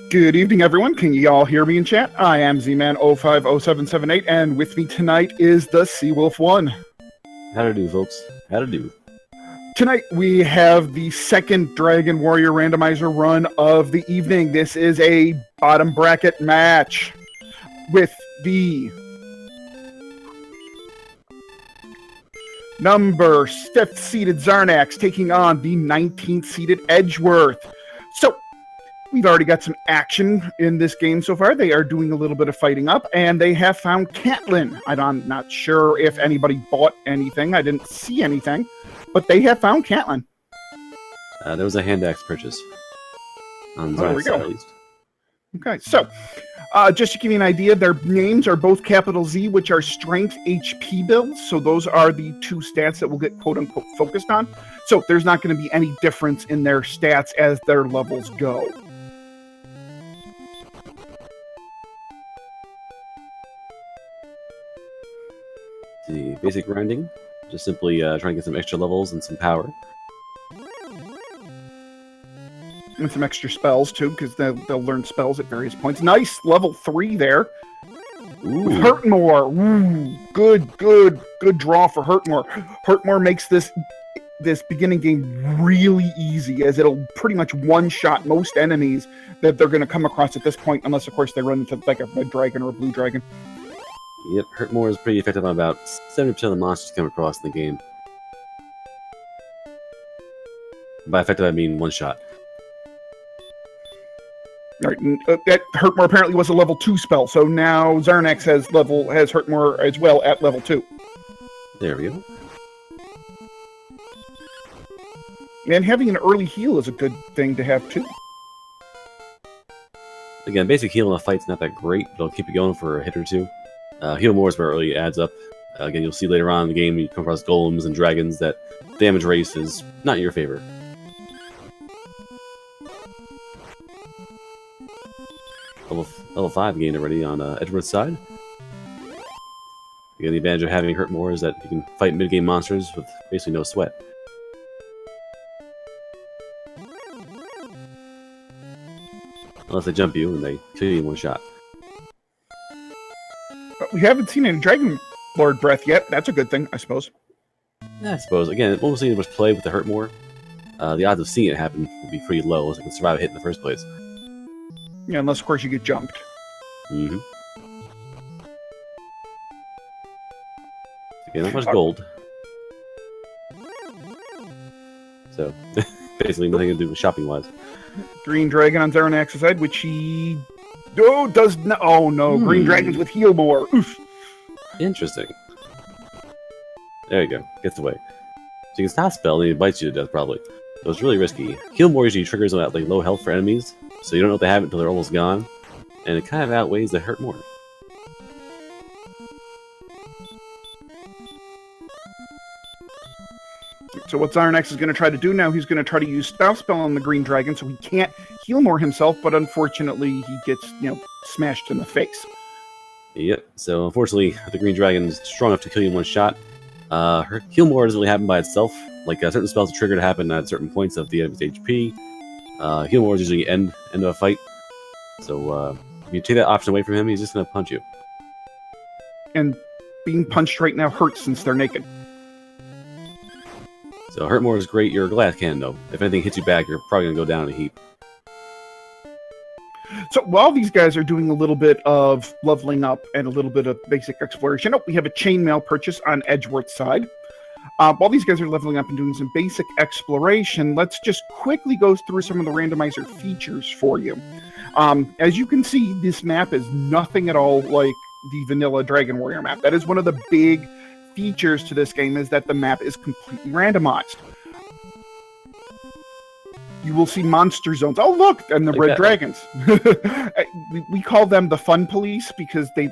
Good evening, everyone. Can you all hear me in chat? I am Z-Man050778, and with me tonight is the Seawolf 1. How to do, folks? How to do. Tonight we have the second Dragon Warrior Randomizer run of the evening. This is a bottom bracket match with the number 5th seeded Xarnax taking on the 19th seeded Edgeworth. So, we've already got some action in this game so far. They are doing a little bit of fighting up, and they have found Caitlin. I'm not sure if anybody bought anything. I didn't see anything, but they have found Caitlin. There was a hand axe purchase. On there we go. Side, at least. Okay, so just to give you an idea, their names are both capital Z, which are strength HP builds. So those are the two stats that we'll get quote-unquote focused on. So there's not going to be any difference in their stats as their levels go. The basic grinding, just simply trying to get some extra levels and some power. And some extra spells, too, because they'll learn spells at various points. Nice, level 3 there. Ooh. With Hurtmore. Ooh, good draw for Hurtmore. Hurtmore makes this beginning game really easy, as it'll pretty much one-shot most enemies that they're going to come across at this point, unless, of course, they run into like a red dragon or a blue dragon. Yep, Hurtmore is pretty effective on about 70% of the monsters come across in the game. By effective, I mean one shot. Right, and, that Hurtmore apparently was a level 2 spell, so now Xarnax has Hurtmore as well at level 2. There we go. And having an early heal is a good thing to have, too. Again, basic heal in a fight's not that great, but it'll keep you going for a hit or two. Heal more is where it really adds up. Again, you'll see later on in the game you come across golems and dragons that damage race is not your favorite. Level 5 gained already on Edgeworth's side. Again, the advantage of having Hurtmore is that you can fight mid-game monsters with basically no sweat. Unless they jump you and they kill you in one shot. We haven't seen any Dragon Lord breath yet. That's a good thing, I suppose. Yeah, I suppose. Again, mostly much play with the Hurtmore. The odds of seeing it happen would be pretty low, as it can survive a hit in the first place. Yeah, unless, of course, you get jumped. Mm-hmm. Again, not much gold. So, basically nothing to do with shopping-wise. Green Dragon on Xarnax's side, which he... does no... Oh, no. Green Dragons with heal more. Oof. Interesting. There you go. Gets away. So you can stop spell and he bites you to death, probably. So it's really risky. Heal more usually triggers at like low health for enemies, so you don't know if they have it until they're almost gone. And it kind of outweighs the hurt more. So what Xarnax is going to try to do now, he's going to try to use Stop Spell on the Green Dragon, so he can't heal more himself, but unfortunately he gets, smashed in the face. Yep, so unfortunately the Green Dragon is strong enough to kill you in one shot. Her heal more doesn't really happen by itself. Like certain spells are triggered to happen at certain points of the enemy's HP. Heal more is usually end of a fight. So if you take that option away from him, he's just going to punch you. And being punched right now hurts since they're naked. So Hurtmore is great. You're a glass cannon, though. If anything hits you back, you're probably going to go down in a heap. So while these guys are doing a little bit of leveling up and a little bit of basic exploration, we have a chainmail purchase on Edgeworth's side. While these guys are leveling up and doing some basic exploration, let's just quickly go through some of the randomizer features for you. As you can see, this map is nothing at all like the vanilla Dragon Warrior map. That is one of the big features to this game, is that the map is completely randomized. You will see monster zones. Oh, look, and the Like red that. dragons. we call them the fun police because they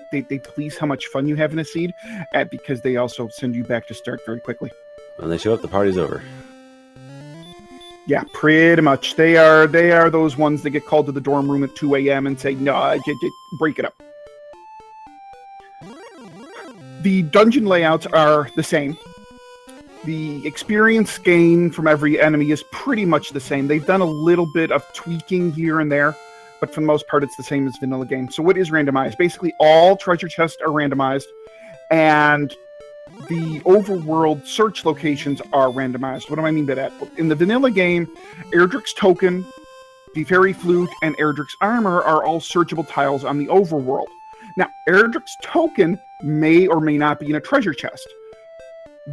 police how much fun you have in a seed, and because they also send you back to start very quickly. When they show up, the party's over. Yeah, pretty much. They are those ones that get called to the dorm room at 2 a.m. and say, no, break it up. The dungeon layouts are the same. The experience gain from every enemy is pretty much the same. They've done a little bit of tweaking here and there, but for the most part, it's the same as vanilla game. So what is randomized? Basically, all treasure chests are randomized, and the overworld search locations are randomized. What do I mean by that? In the vanilla game, Erdrick's token, the fairy flute, and Erdrick's armor are all searchable tiles on the overworld. Now, Erdrick's token may or may not be in a treasure chest.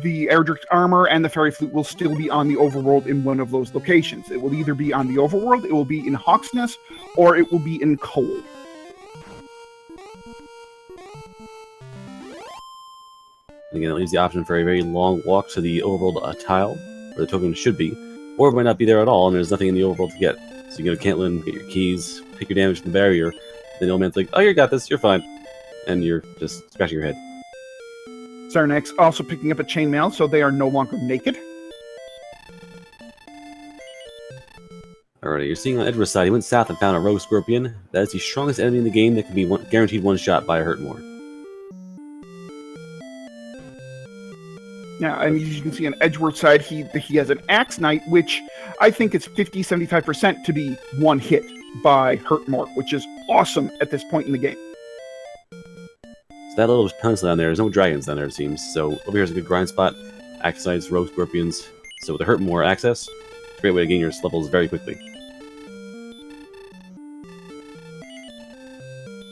The Erdrick's armor and the fairy flute will still be on the overworld in one of those locations. It will either be on the overworld, it will be in Hawksness, or it will be in Cole. Again, it leaves the option for a very long walk to the overworld tile, where the token should be, or it might not be there at all, and there's nothing in the overworld to get. So you go to Cantlin, get your keys, pick your damage from the barrier, then the old man's like, oh, you got this, you're fine. And you're just scratching your head. Xarnax also picking up a chainmail, so they are no longer naked. Alrighty, you're seeing on Edgeworth's side, he went south and found a rogue scorpion. That is the strongest enemy in the game that can be guaranteed one shot by a Hurtmore. Yeah, and as you can see on Edgeworth's side, he has an Axe Knight, which I think is 50-75% to be one hit by Hurtmore, which is awesome at this point in the game. So that little pencil down there, there's no dragons down there, it seems. So over here is a good grind spot. Axe Knights, rogue scorpions. So with the Hurtmore access, it's a great way to gain your levels very quickly.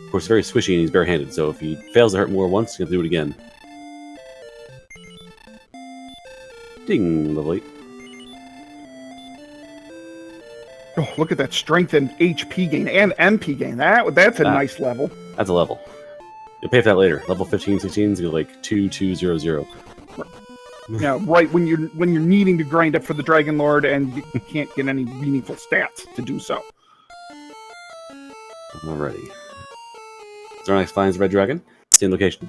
Of course, very squishy and he's barehanded, so if he fails to Hurtmore once, he'll do it again. Ding, level 8. Oh, look at that strength and HP gain and MP gain. That's a nice level. That's a level. You'll pay for that later. Level 15, 16 is like 2200. Yeah, right when you're needing to grind up for the Dragon Lord and you can't get any meaningful stats to do so. Alrighty. Xarnax finds the red dragon. Same location.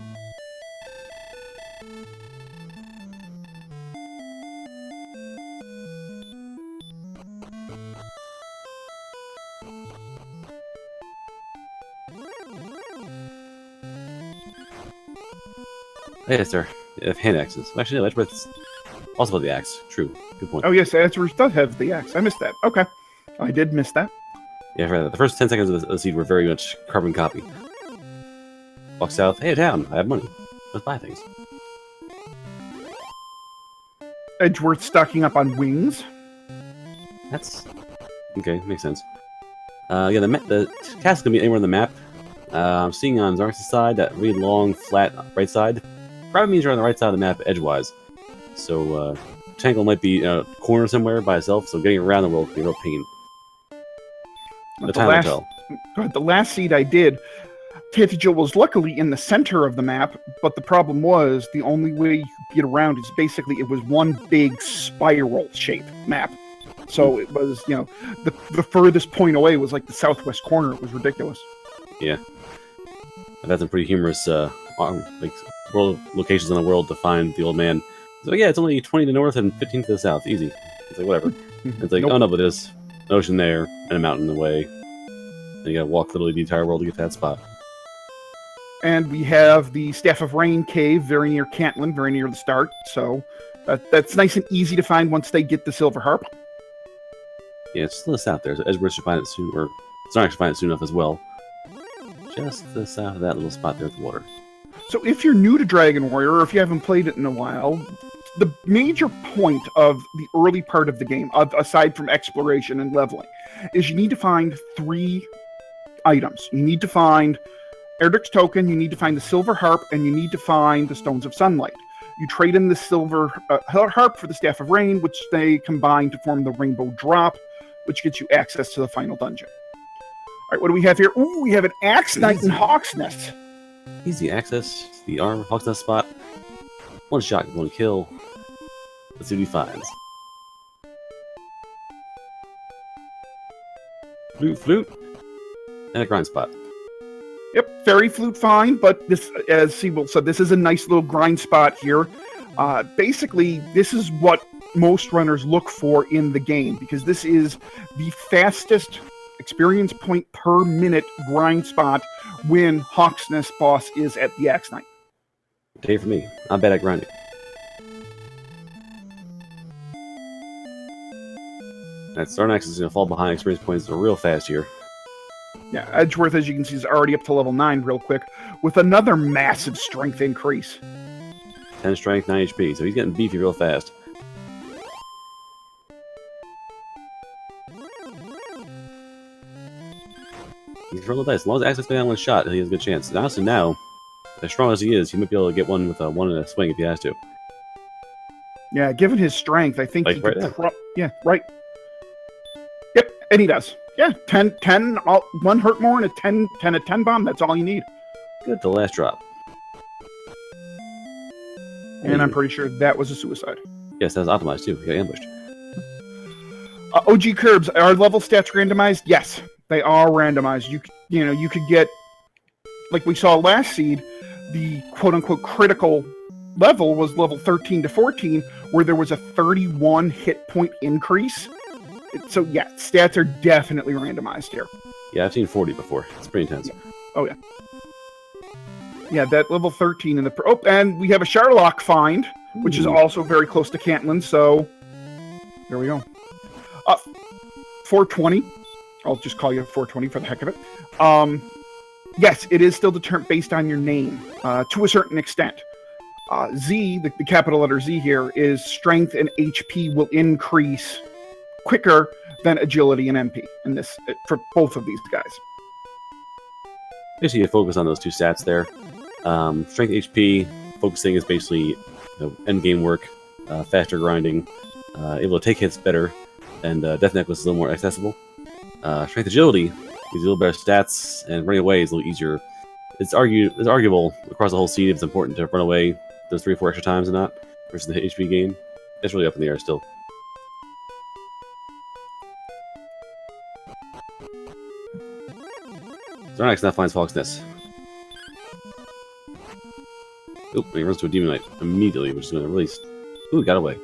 Hey, sir. You have hand axes. Actually, no, Edgeworth's also about the axe. True. Good point. Oh, yes, Edgeworth does have the axe. I missed that. Okay. I did miss that. Yeah, right. The first 10 seconds of the seed were very much carbon copy. Walk south. Hey, town. I have money. Let's buy things. Edgeworth stocking up on wings. That's... okay, makes sense. Yeah, the cast's gonna be anywhere on the map. I'm seeing on Xarnax's side that really long, flat right side. Probably means you're on the right side of the map, edgewise. So, Tangle might be in a corner somewhere by itself, so getting around the world can be a real pain. The time will tell. God, the last seed I did, Tantagel was luckily in the center of the map, but the problem was the only way you could get around is basically it was one big spiral shape map. So it was, the furthest point away was like the southwest corner. It was ridiculous. Yeah. I've had some pretty humorous world locations in the world to find the old man. So yeah, it's only 20 to the north and 15 to the south. Easy. It's like, whatever. It's like, nope. Oh no, but there's an ocean there and a mountain in the way. And you gotta walk literally the entire world to get to that spot. And we have the Staff of Rain cave very near Cantlin, very near the start. So that's nice and easy to find once they get the Silver Harp. Yeah, it's to the south there. So Edgeworth should find it soon, or Xarnax should find it soon enough as well. Just to the south of that little spot there at the water. So if you're new to Dragon Warrior, or if you haven't played it in a while, the major point of the early part of the game, aside from exploration and leveling, is you need to find 3 items. You need to find Erdrick's Token, you need to find the Silver Harp, and you need to find the Stones of Sunlight. You trade in the Silver Harp for the Staff of Rain, which they combine to form the Rainbow Drop, which gets you access to the final dungeon. All right, what do we have here? Ooh, we have an Axe Knight in Hawk's Nest. Easy access to the Hawk's Nest spot. One shot, one kill. Let's see what he finds. flute, and a grind spot. Yep, fairy flute fine, but this, as Siebel said, this is a nice little grind spot here. Basically, this is what most runners look for in the game, because this is the fastest experience point per minute grind spot when Hawk's Nest boss is at the Axe Knight. Okay for me. I'm bad at grinding. That Xarnax is going to fall behind experience points real fast here. Yeah, Edgeworth, as you can see, is already up to level 9 real quick, with another massive strength increase. 10 strength, 9 HP, so he's getting beefy real fast. He's rolling the dice. As long as Axe goes down one shot, he has a good chance. And honestly, now, as strong as he is, he might be able to get one with one in a swing if he has to. Yeah, given his strength, I think Like he right could... Yeah, right. Yep, and he does. Yeah, 10, one hurt more and a 10 a 10 bomb. That's all you need. Good, the last drop. And I'm pretty sure that was a suicide. Yes, that was optimized too. He got ambushed. OG Curbs, are level stats randomized? Yes, they are randomized. You could get, like we saw last seed, the quote-unquote critical level was level 13 to 14, where there was a 31 hit point increase. So yeah, stats are definitely randomized here. Yeah, I've seen 40 before. It's pretty intense. Yeah. Oh yeah. Yeah, that level 13 in the... Oh, and we have a Sharlock find, which is also very close to Cantland, so... There we go. 420. I'll just call you 420 for the heck of it. Yes, it is still determined based on your name, to a certain extent. Z, the capital letter Z here, is strength and HP will increase quicker than agility and MP in this, for both of these guys. Basically, you focus on those two stats there. Strength HP, focusing is basically end game work, faster grinding, able to take hits better, and Death Necklace is a little more accessible. Strength Agility gives you a little better stats, and running away is a little easier. It's arguable across the whole seed if it's important to run away those 3 or 4 extra times or not, versus the HP gain. It's really up in the air still. Xarnax now finds Hawk's Nest. Oop, he runs to a Demon Knight immediately, which is going to release. Ooh, got away.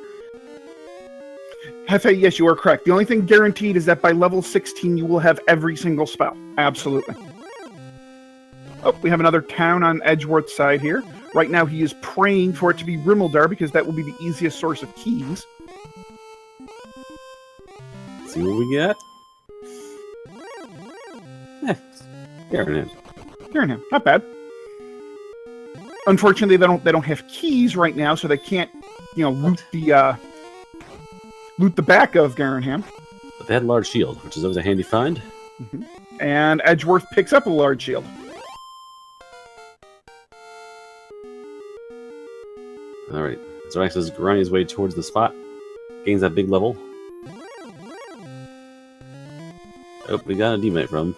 Hefe, yes, you are correct. The only thing guaranteed is that by level 16 you will have every single spell. Absolutely. Oh, we have another town on Edgeworth's side here. Right now he is praying for it to be Rimmeldar because that will be the easiest source of keys. Let's see what we get. Garrenham, not bad. Unfortunately, they don't have keys right now, so they can't, loot the back of Garrenham. But they had a large shield, which is always a handy find. Mm-hmm. And Edgeworth picks up a large shield. Alright, so Xarnax is grinding his way towards the spot. Gains that big level. Oh, we got a Demon Knight from him.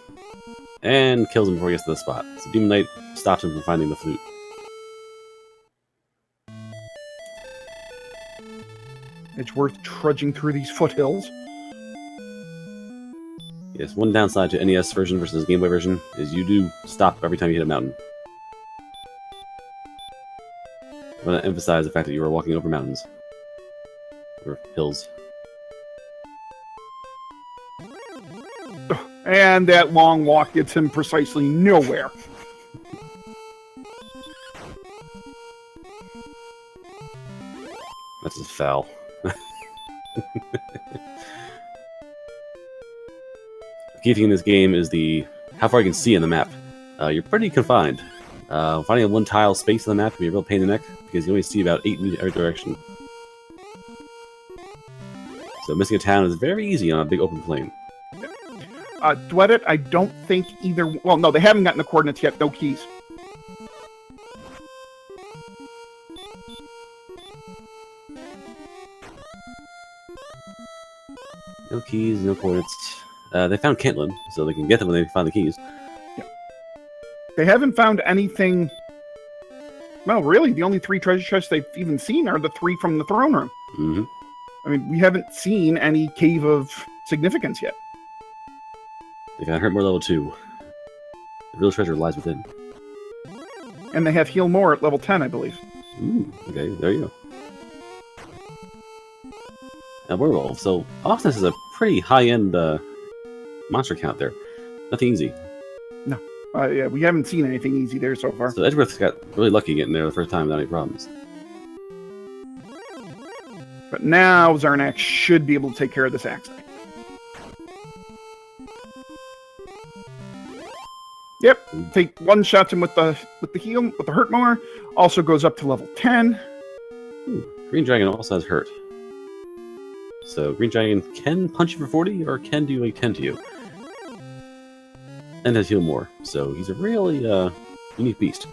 And kills him before he gets to the spot. So Demon Knight stops him from finding the flute. Edgeworth trudging through these foothills. Yes, one downside to NES version versus Game Boy version is you do stop every time you hit a mountain. I want to emphasize the fact that you are walking over mountains. Or hills. And that long walk gets him precisely nowhere. That's just foul. The key thing in this game is how far you can see in the map. You're pretty confined. Finding a one tile space on the map can be a real pain in the neck because you only see about 8 meters every direction. So missing a town is very easy on a big open plain. Dweddit, I don't think either... Well, no, they haven't gotten the coordinates yet. No keys. No keys, no coordinates. They found Cantland, so they can get them when they find the keys. Yeah. They haven't found anything... Well, really, the only 3 treasure chests they've even seen are the 3 from the throne room. Mm-hmm. I mean, we haven't seen any cave of significance yet. They found Hurtmore level 2. The real treasure lies within. And they have Heal More at level 10, I believe. Ooh, okay, there you go. Now, Werewolf. So, Oxness is a pretty high-end monster count there. Nothing easy. No. Yeah, we haven't seen anything easy there so far. So Edgeworth got really lucky getting there the first time without any problems. But now Xarnax should be able to take care of this axe. Yep, take one shot him with the heal with the hurt more. Also goes up to level 10. Ooh, Green Dragon also has hurt. So Green Dragon can punch you for 40 or can do a 10 to you. And has heal more. So he's a really unique beast.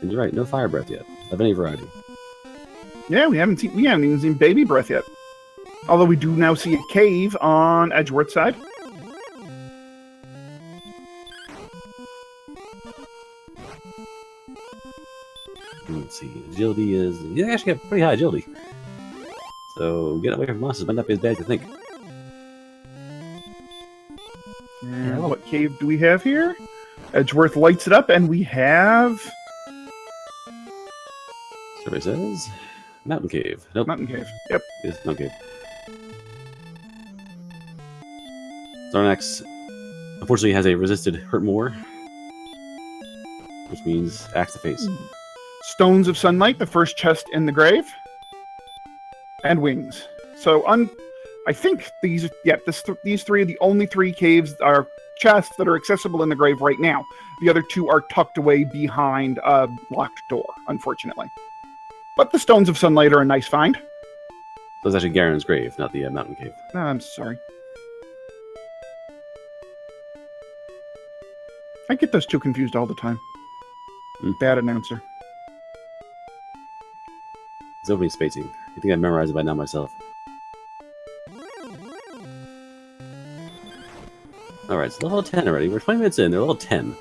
And you're right, no fire breath yet, of any variety. Yeah, we haven't even seen baby breath yet. Although we do now see a cave on Edgeworth side. Let's see, agility is... You actually have pretty high agility. So getting away from monsters might not be as bad as you think. And what cave do we have here? Edgeworth lights it up, and we have... Survey says... Mountain Cave. Nope. Mountain Cave. Yep. Yes, Mountain Cave. Xarnax, unfortunately, has a resisted hurt more, which means axe to face. Stones of Sunlight, the first chest in the grave. And wings. So, I think these three are the only 3 caves are chests that are accessible in the grave right now. The other 2 are tucked away behind a locked door, unfortunately. But the Stones of Sunlight are a nice find. So it's actually Garen's grave, not the Mountain Cave. No, I'm sorry. I get those 2 confused all the time. Bad announcer. It's opening spacing. I think I've memorized it by now myself. Alright, it's level 10 already. We're 20 minutes in. They're level 10.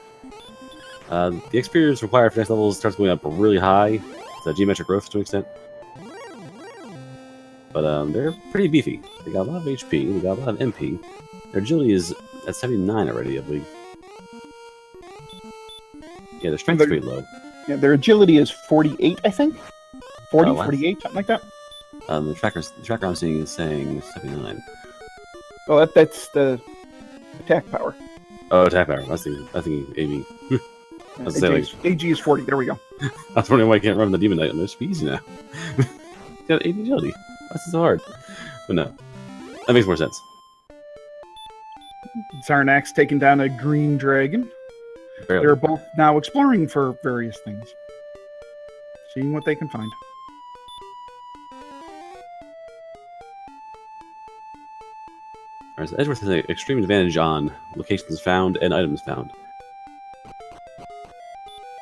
The experience required for next levels starts going up really high. It's a geometric growth to an extent. But they're pretty beefy. They got a lot of HP. They got a lot of MP. Their agility is at 79 already, I believe. Yeah, their strength is pretty low. Yeah, their agility is 48, I think. 40, 48, something like that. The tracker I'm seeing is saying 79. Oh, that's the attack power. Oh, attack power. I was thinking AV. AG is 40. There we go. I was wondering why I can't run the Demon Knight on this. It should be easy now. Got 80 agility. Why is it so hard? But no. That makes more sense. Xarnax taking down a green dragon. Barely. They're both now exploring for various things. Seeing what they can find. Alright, so Edgeworth has an extreme advantage on locations found and items found.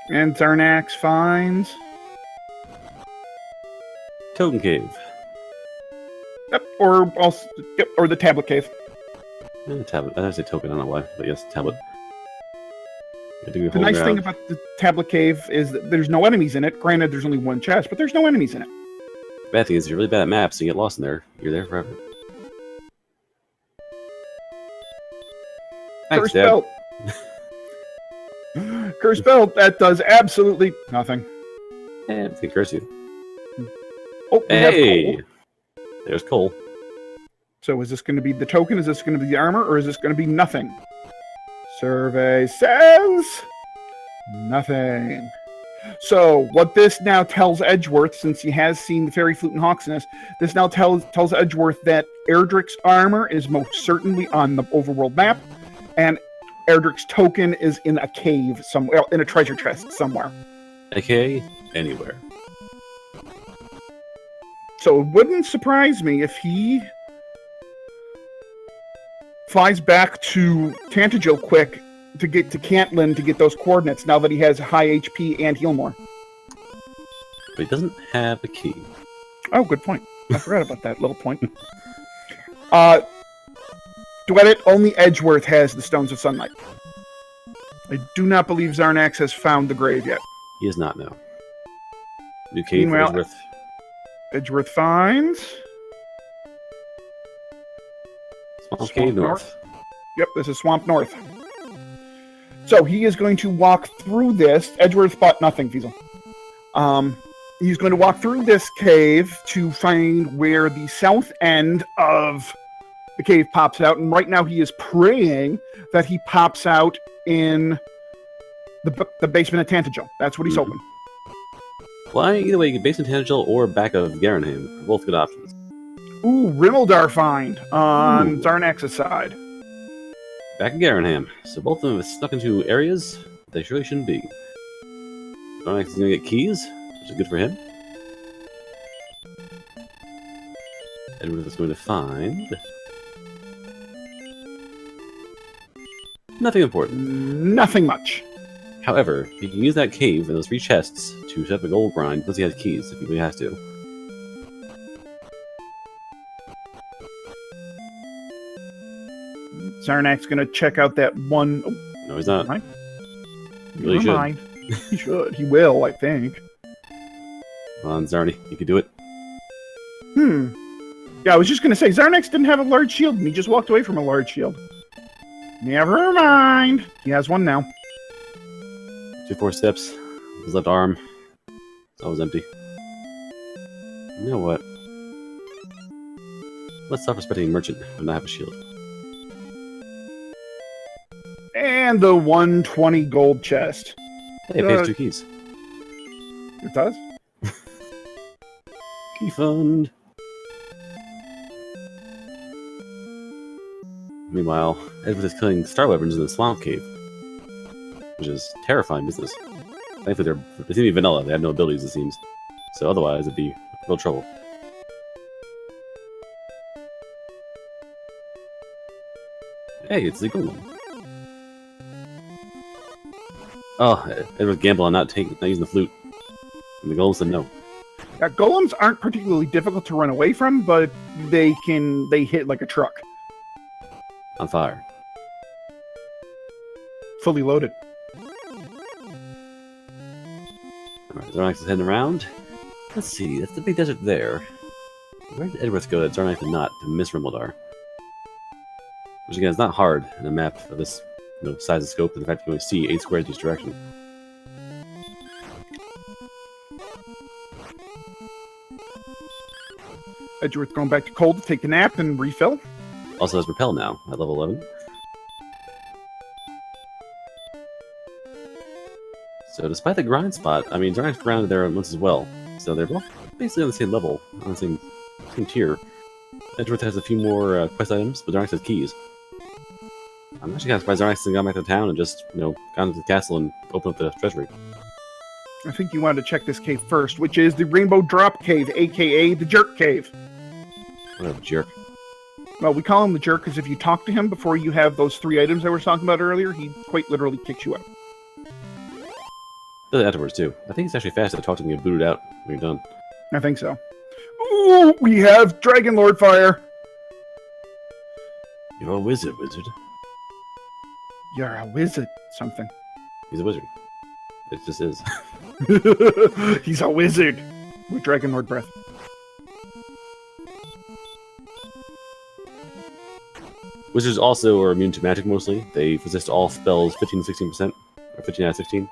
And Xarnax finds... Token Cave. Yep, or the Tablet Cave. Tablet. I say token, I don't know why, but yes, tablet. The nice thing about the Tablet Cave is that there's no enemies in it. Granted, there's only one chest, but there's no enemies in it. Bad thing is, if you're really bad at maps and you get lost in there, you're there forever. Curse belt. Curse belt. That does absolutely nothing. Yeah, I can curse you. Oh, hey! There's Cole. So is this going to be the token? Is this going to be the armor? Or is this going to be nothing? Survey says... nothing. So, what this now tells Edgeworth, since he has seen the Fairy Flute and Hawksness, this now tells Edgeworth that Erdrick's armor is most certainly on the overworld map, and Erdrick's token is in a cave somewhere, in a treasure chest somewhere. AKA anywhere. So it wouldn't surprise me if he flies back to Tantagil quick to get to Cantlin to get those coordinates now that he has high HP and heal more. But he doesn't have a key. Oh, good point. I forgot about that little point. To edit, only Edgeworth has the Stones of Sunlight. I do not believe Xarnax has found the grave yet. He is not, no. New cave for Meanwhile, Edgeworth. Edgeworth finds... Swamp Cave North. Yep, this is Swamp North. So he is going to walk through this. Edgeworth spot nothing, Fiesel. He's going to walk through this cave to find where the south end of the cave pops out. And right now he is praying that he pops out in the basement of Tantagel. That's what he's hoping. Well, either way, you get basement Tantagel or back of Garanham. Both good options. Ooh, Rimmeldar find on Xarnax's side. Back of Garanham. So both of them have snuck into areas they surely shouldn't be. Xarnax is going to get keys, which is good for him. Edgeworth is going to find... nothing important. Nothing much. However, he can use that cave and those 3 chests to set up a gold grind once he has keys, if he really has to. Xarnax's going to check out that one... Oh, No, he's not. Mind. He really Never mind. He should. He will, I think. Come on, Zarny, you can do it. Yeah, I was just going to say, Xarnax didn't have a large shield, and he just walked away from a large shield. Never mind. He has one now. 2-4 steps. His left arm. It's always empty. You know what? Let's stop respecting a merchant and not have a shield. And the 120 gold chest. Hey, it pays 2 keys. It does? Key fund. Meanwhile, Edgeworth is killing star weapons in the swamp cave, which is terrifying business. Thankfully, they seem to be vanilla. They have no abilities, it seems. So otherwise, it'd be real trouble. Hey, it's the golem. Oh, Edgeworth gambled on not using the flute, and the golem said no. Yeah, golems aren't particularly difficult to run away from, but they hit like a truck. On fire. Fully loaded. Alright, Xarnax is heading around. Let's see, that's the big desert there. Where did Edgeworth go that Xarnax did not to miss Rimmeldar? Which again is not hard in a map of this size and scope, and the fact you can only see 8 squares in each direction. Edgeworth going back to cold to take a nap and refill. Also has Repel now at level 11. So despite the grind spot, I mean, Xarnax grounded there once as well. So they're both basically on the same level, on the same tier. Edgeworth has a few more quest items, but Xarnax has keys. I'm actually kind of surprised Xarnax hasn't gone back to town and just, gone to the castle and opened up the treasury. I think you wanted to check this cave first, which is the Rainbow Drop Cave, aka the Jerk Cave. What a jerk. Well, we call him the jerk because if you talk to him before you have those 3 items I was talking about earlier, he quite literally kicks you out. Does it afterwards, too. I think it's actually faster to talk to him and get booted out when you're done. I think so. Ooh, we have Dragon Lord Fire. You're a wizard, wizard. You're a wizard. Something. He's a wizard. It just is. He's a wizard. With Dragon Lord Breath. Wizards also are immune to magic mostly. They resist all spells 15 to 16%, or 15 out of 16.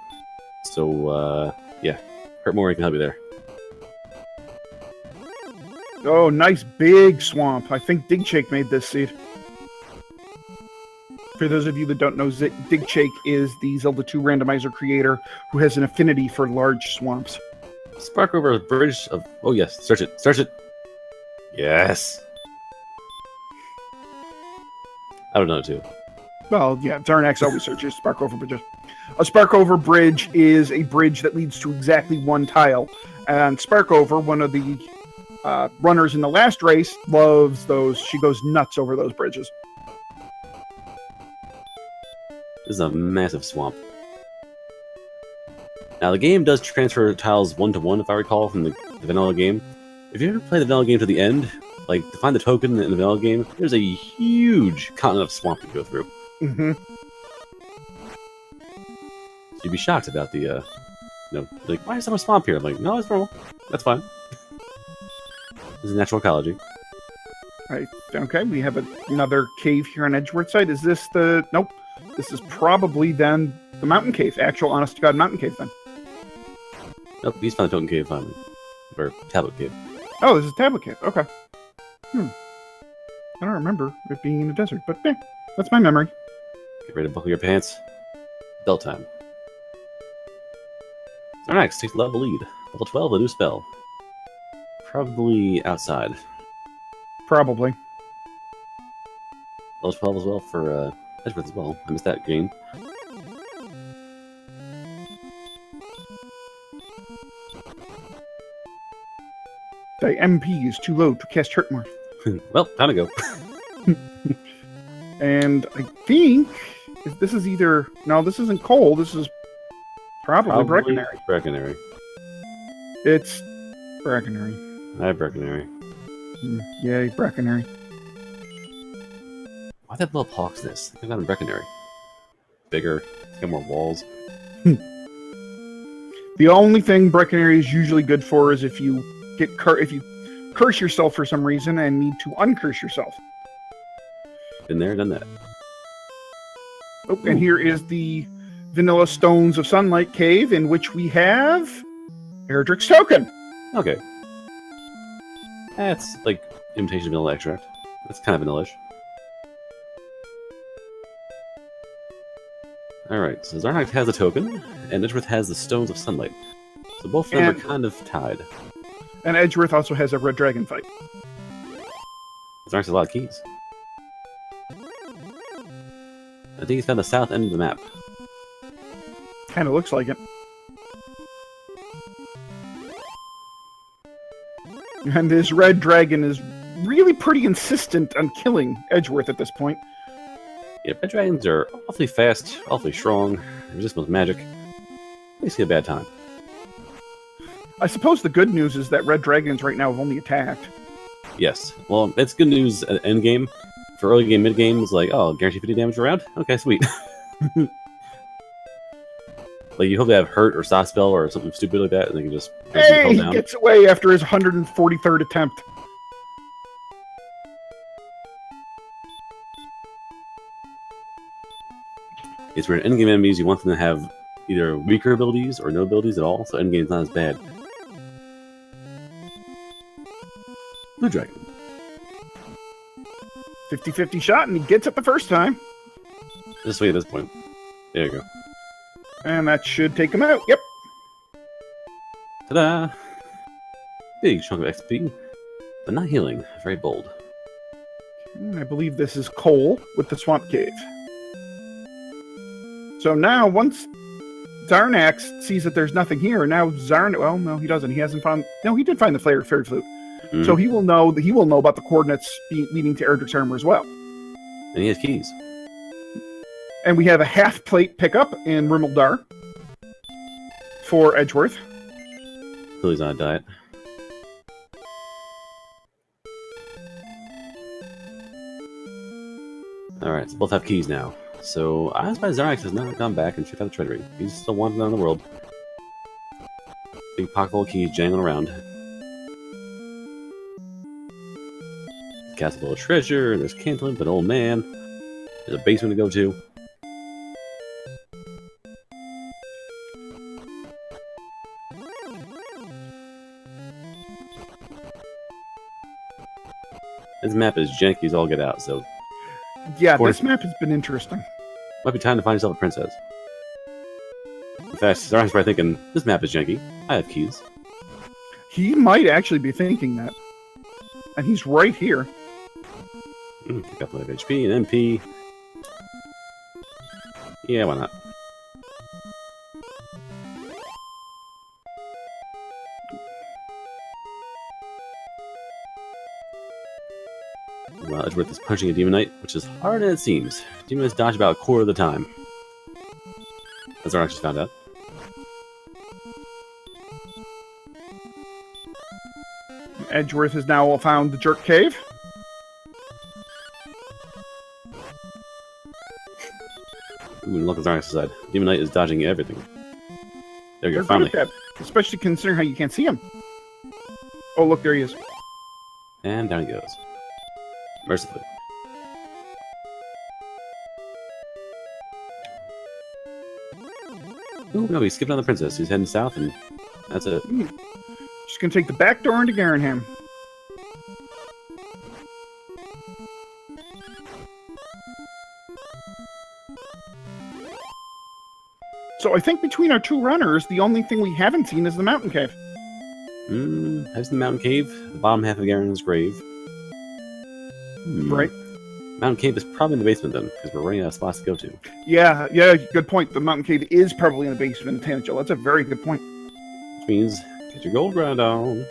So, yeah. Hurt more can help you there. Oh, nice big swamp. I think Digshake made this seed. For those of you that don't know, Digshake is the Zelda 2 randomizer creator who has an affinity for large swamps. Spark over a bridge of... Oh, yes. Search it. Search it. Yes. I don't know, too. Well, yeah, Xarnax always searches Spark over bridges. A Spark over bridge is a bridge that leads to exactly one tile. And Spark over, one of the runners in the last race, loves those. She goes nuts over those bridges. This is a massive swamp. Now, the game does transfer tiles 1-to-1, if I recall, from the vanilla game. If you ever play the vanilla game to the end, like, to find the token in the vanilla game, there's a huge continent of swamp to go through. Mm-hmm. So you'd be shocked about the, like, why is there a swamp here? I'm like, no, it's normal. That's fine. This is natural ecology. Okay, we have another cave here on Edgeworth side. Is this the... Nope. This is probably then the mountain cave. Actual honest-to-God mountain cave then. Nope, he's found the token cave finally. Or tablet cave. Oh, this is tablet cave. Okay. I don't remember it being in the desert, but that's my memory. Get ready to buckle your pants. Bell time. Xarnax takes the level lead. Level 12, a new spell. Probably outside. Probably. Level 12 as well for Edgeworth as well. I missed that game. The MP is too low to cast Hurtmore. Well, time to go. And I think this is either... No, this isn't coal. This is probably Brecconary. Brecconary. It's Brecconary. I have Brecconary. Yay, Brecconary. Why that little poxness? I got in Brecconary. Bigger. It's got more walls. The only thing Brecconary is usually good for is if you get if you curse yourself for some reason and need to uncurse yourself. Been there, done that. Oh, and here is the Vanilla Stones of Sunlight Cave, in which we have Erdrick's token. Okay. That's like imitation vanilla extract. That's kind of vanilla-ish. Alright, so Xarnax has a token, and Edgeworth has the Stones of Sunlight. So both of them are kind of tied. And Edgeworth also has a red dragon fight. Xarnax has a lot of keys. I think he's found the south end of the map. Kind of looks like it. And this red dragon is really pretty insistent on killing Edgeworth at this point. Yeah, red dragons are awfully fast, awfully strong, resist most magic. Basically a bad time. I suppose the good news is that red dragons right now have only attacked. Yes. Well, it's good news at endgame. For early game, mid game, it's like, oh, guarantee 50 damage per round? Okay, sweet. Like, you hope they have hurt or soft spell or something stupid like that, and they can just Hey, he gets away after his 143rd attempt. It's where endgame enemies, you want them to have either weaker abilities or no abilities at all, so endgame's not as bad. Blue Dragon. 50-50 shot, and he gets it the first time. This way at this point. There you go. And that should take him out. Yep. Ta-da! Big chunk of XP, but not healing. Very bold. I believe this is Cole with the Swamp Cave. So now, once Xarnax sees that there's nothing here, now well, no, he doesn't. He hasn't found... No, he did find the Fairy Flute. Mm-hmm. So he will know about the coordinates leading to Erdrick's armor as well. And he has keys. And we have a half plate pickup in Rimmildar for Edgeworth. Billy's on a diet. Alright, so both have keys now. So I was surprised Xarnax has not gone back and checked out the treasury. He's still wandering around the world. Big pocket full of keys jangling around. Castle full of treasure, there's Cantillip, an old man. There's a basement to go to. This map is janky as all get out, so... Yeah, this map has been interesting. Might be time to find yourself a princess. In fact, Xarnax's probably thinking, this map is janky. I have keys. He might actually be thinking that. And he's right here. Pick up 5 HP and MP. Yeah, why not? Well, Edgeworth is punching a Demon Knight, which is harder than it seems. Demon Knights dodge about a quarter of the time. As Xarnax just found out. Edgeworth has now found the Jerk Cave. Ooh, and look at Xarnax's side. Demon Knight is dodging everything. There we go, finally. That, especially considering how you can't see him. Oh, look, there he is. And down he goes. Mercifully. Oh no, he's skipping on the princess. He's heading south, and that's it. Just gonna take the back door into Garanham. So I think between our two runners, the only thing we haven't seen is the mountain cave. Has the mountain cave, the bottom half of Garen's grave. Right. Mountain cave is probably in the basement then, because we're running out of spots to go to. Yeah, good point. The mountain cave is probably in the basement of Tangential. That's a very good point. Which means, get your gold grind on.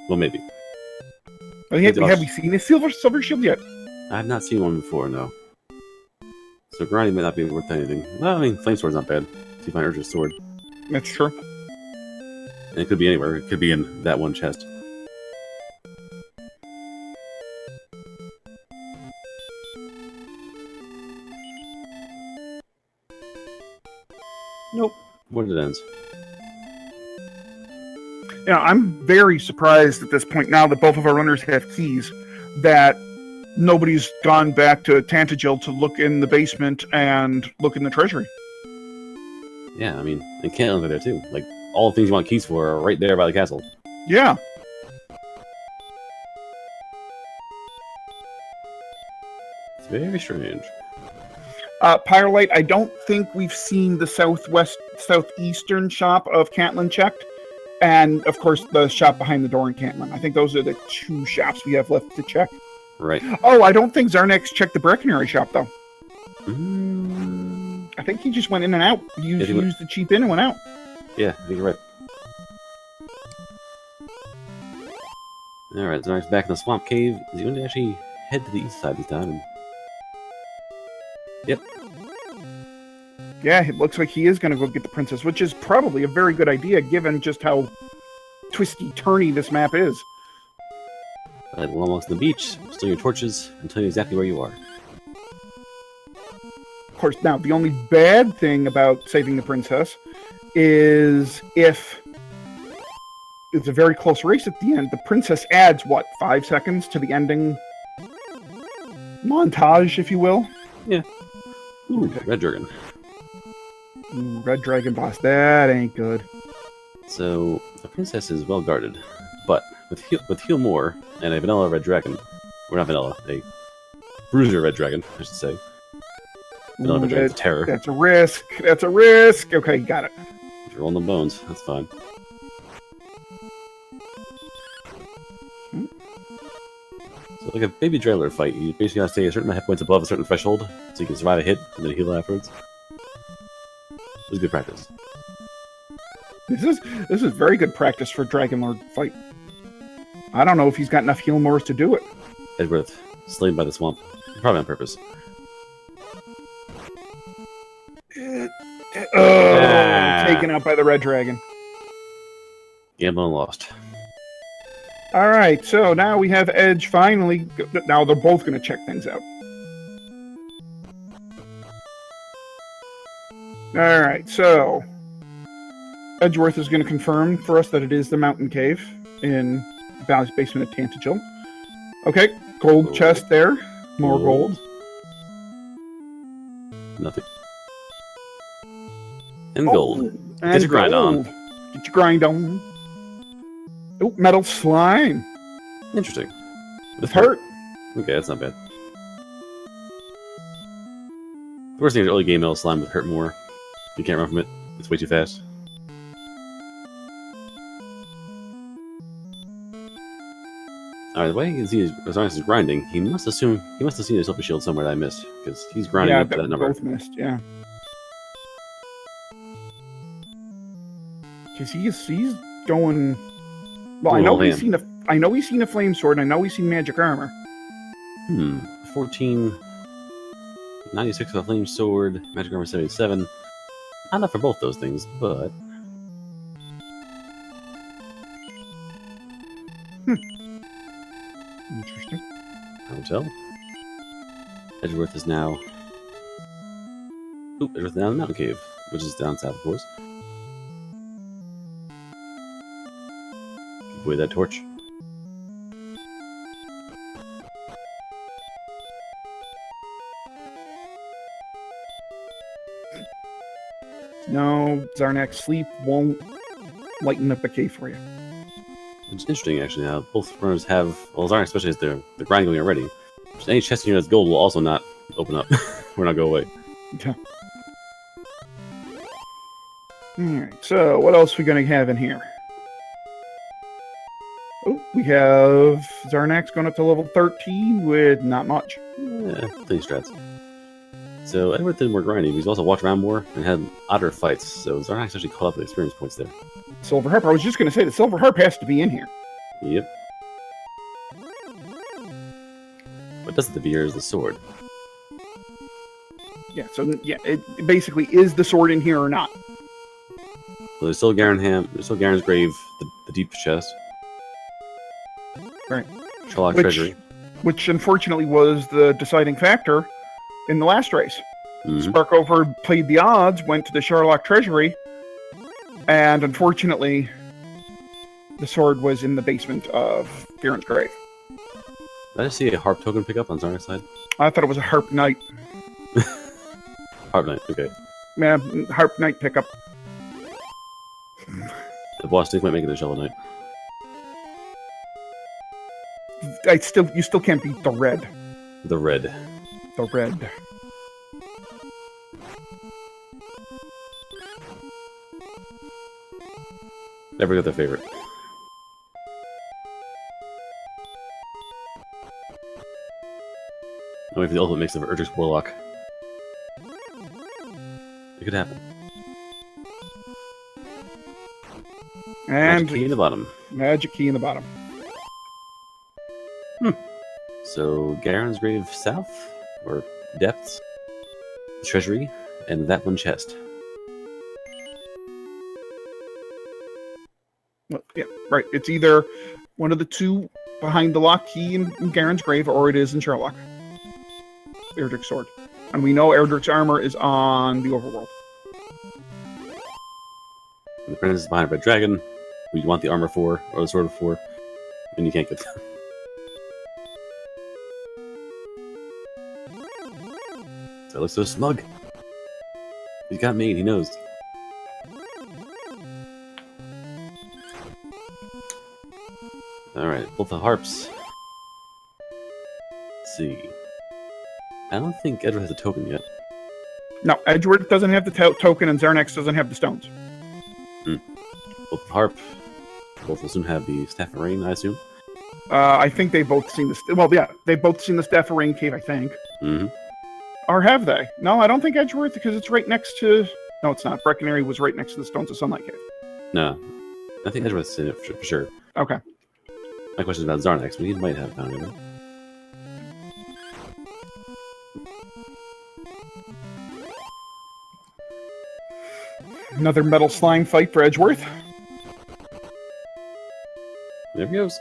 Well, maybe. Have we seen a silver shield yet? I have not seen one before, no. So grinding might not be worth anything. Well, I mean, flame sword's not bad. See if I urge a sword. That's true. And it could be anywhere. It could be in that one chest. Nope. Where did it end? Yeah, I'm very surprised at this point now that both of our runners have keys that nobody's gone back to Tantagil to look in the basement and look in the treasury. Yeah, I mean, and Caitlins are there too. Like, all the things you want keys for are right there by the castle. Yeah. It's very strange. Pyrolite, I don't think we've seen the southeastern shop of Cantlin checked. And, of course, the shop behind the door in Cantlin. I think those are the two shops we have left to check. Right. Oh, I don't think Xarnax checked the Breckenary shop, though. I think he just went in and out. He used the cheap in and went out. Yeah, I think you're right. Alright, Xarnax back in the swamp cave. Is he going to actually head to the east side this time? Yep. Yeah, it looks like he is going to go get the princess, which is probably a very good idea given just how twisty-turny this map is. Alright, well, amongst the beach, steal your torches, and tell you exactly where you are. Of course, now, the only bad thing about saving the princess is if it's a very close race at the end, the princess adds, 5 seconds to the ending montage, if you will? Yeah. Ooh, red dragon. Ooh, red dragon boss, that ain't good. So, the princess is well guarded, but with heal more and a vanilla red dragon, or not vanilla, a bruiser red dragon, I should say. Vanilla red dragon's terror. That's a risk. That's a risk. Okay, got it. If you're rolling the bones, that's fine. So, like a baby drailer fight, you basically have to stay a certain amount of hit points above a certain threshold, so you can survive a hit and then heal afterwards. It was good practice. This is very good practice for Dragon Lord fight. I don't know if he's got enough heal mores to do it. Edgeworth, slain by the swamp. Probably on purpose. Taken out by the red dragon. Gamble and lost. All right, so now we have Edge finally. Now they're both going to check things out. All right, so Edgeworth is going to confirm for us that it is the mountain cave in Valley's basement at Tantagil. Okay, gold chest there. More gold. Nothing. And gold. Get your grind on. Get your grind on. Oh, metal slime. Interesting. It's hurt. Okay, that's not bad. The worst thing is early game metal slime would hurt more. You can't run from it. It's way too fast. Alright, the way you can see as long as he's grinding, he must have seen a silver shield somewhere that I missed, because he's grinding up to that number. Both missed, yeah. Because he's going. Well, I know he's seen a flame sword, and I know he's seen magic armor. 96 with a flame sword, magic armor 77. Not enough for both those things, but Interesting. I would tell. Edgeworth is now. Edgeworth is now in the mountain cave, which is down south, of course. Give away that torch. No, Xarnax sleep won't lighten up the cave for you. It's interesting, actually, how both runners have, well, Xarnax especially has the grind going already. Just any chest in here that's gold will also not open up, or not go away. Yeah. Alright, so what else we gonna have in here? Oh, we have Xarnax going up to level 13 with not much. Yeah, plenty of strats. So Edgeworth did more grinding, but he's also walked around more and had odder fights, so Xarnax actually caught up with experience points there. Silver Harp, I was just gonna say the Silver Harp has to be in here. Yep. What doesn't to be here is the sword. Yeah, so yeah, it basically is the sword in here or not. So there's still there's still Garen's grave, the deep chest. Right. Sherlock Treasury. Which unfortunately was the deciding factor in the last race. Mm-hmm. Sparkover played the odds, went to the Sherlock Treasury, and unfortunately, the sword was in the basement of Garen's grave. Did I just see a harp token pick up on Xarnax's side? I thought it was a Harp Knight. Harp Knight, okay. Man, Harp Knight pickup. The boss thing might make it a Shovel Knight. You still can't beat the red. The red. The red. Never got their favorite. Only for the ultimate mix of Erdrick's Warlock. It could happen. And Magic key in the bottom. magic key in the bottom. So Garen's grave south, or depths, the treasury, and that one chest. Well, yeah, right. It's either one of the two behind the lock key in Garen's grave, or it is in Sherlock. Erdrick's sword. And we know Erdrick's armor is on the overworld. And the princess is behind a red dragon, who you want the armor for, or the sword for, and you can't get them. So it looks so smug. He's got me, he knows. Alright, both the harps. Let's see. I don't think Edgeworth has a token yet. No, Edgeworth doesn't have the token, and Xarnax doesn't have the stones. Both the harp. Both will soon have the Staff of Rain, I assume. I think they've both seen this. Well, yeah, they've both seen the Staff of Rain cave, I think. Mm-hmm. Or have they? No, I don't think Edgeworth, because it's right next to... No, it's not. Breckenary was right next to the Stones of Sunlight cave. No. I think Edgeworth's seen it for sure. Okay. My question is about Xarnax, but he might have found it. Right? Another metal slime fight for Edgeworth. There he goes.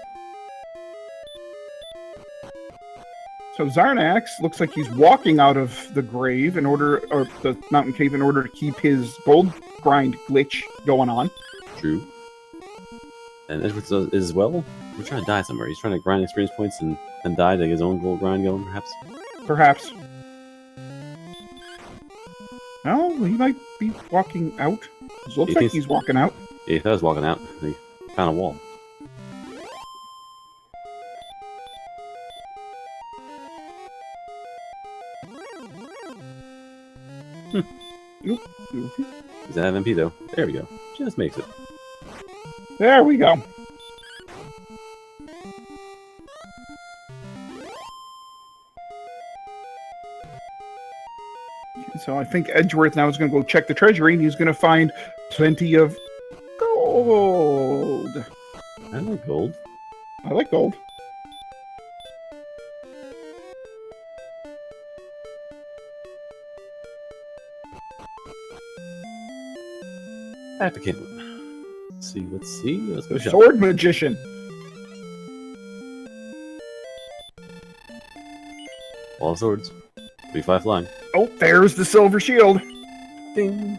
So Xarnax looks like he's walking out of the grave or the mountain cave in order to keep his gold grind glitch going on. True. And Edgeworth is as well. He's trying to die somewhere. He's trying to grind experience points and die to get his own gold grind going, perhaps. Perhaps. No, he might be walking out. It looks like he's walking out. Yeah, if I was walking out, he found a wall. Oop. He's an MP though. There we go. Just makes it. There we go. So I think Edgeworth now is going to go check the treasury, and he's going to find plenty of gold. I like gold. I like gold. Applicant. Let's see. Let's go shop. Sword magician. Wall of swords. 3-5 flying. Oh, there's the silver shield. Ding.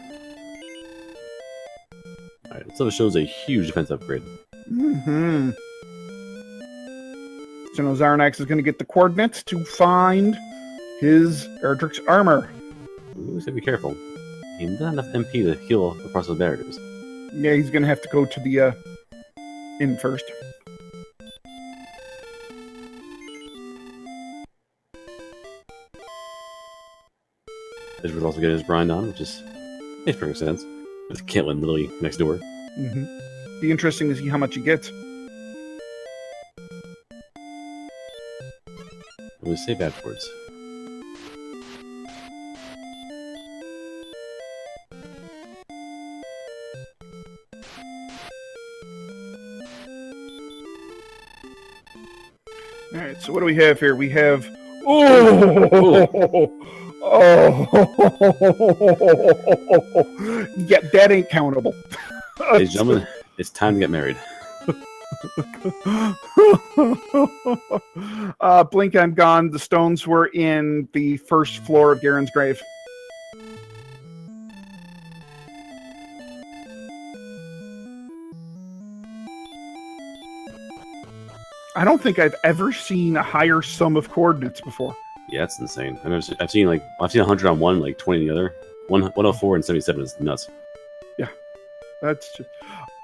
Alright, so it shows a huge defense upgrade. Mm-hmm. So now Xarnax is going to get the coordinates to find his Erdrick's armor. Ooh, so be careful. He doesn't have enough MP to heal across those barriers. Yeah, he's gonna have to go to the inn first. Edgeworth also getting his grind on, which is makes perfect sense. With Caitlin literally next door. Mm-hmm. Be interesting to see how much he gets. We'll save afterwards. All right, so what do we have here? We have oh, yeah, that ain't countable. Ladies and gentlemen, it's time to get married. Blink, I'm gone. The stones were in the first floor of Garen's grave. I don't think I've ever seen a higher sum of coordinates before. Yeah, it's insane. I've seen 100 on one, like 20 on the other. 104 and 77 is nuts. Yeah, that's just...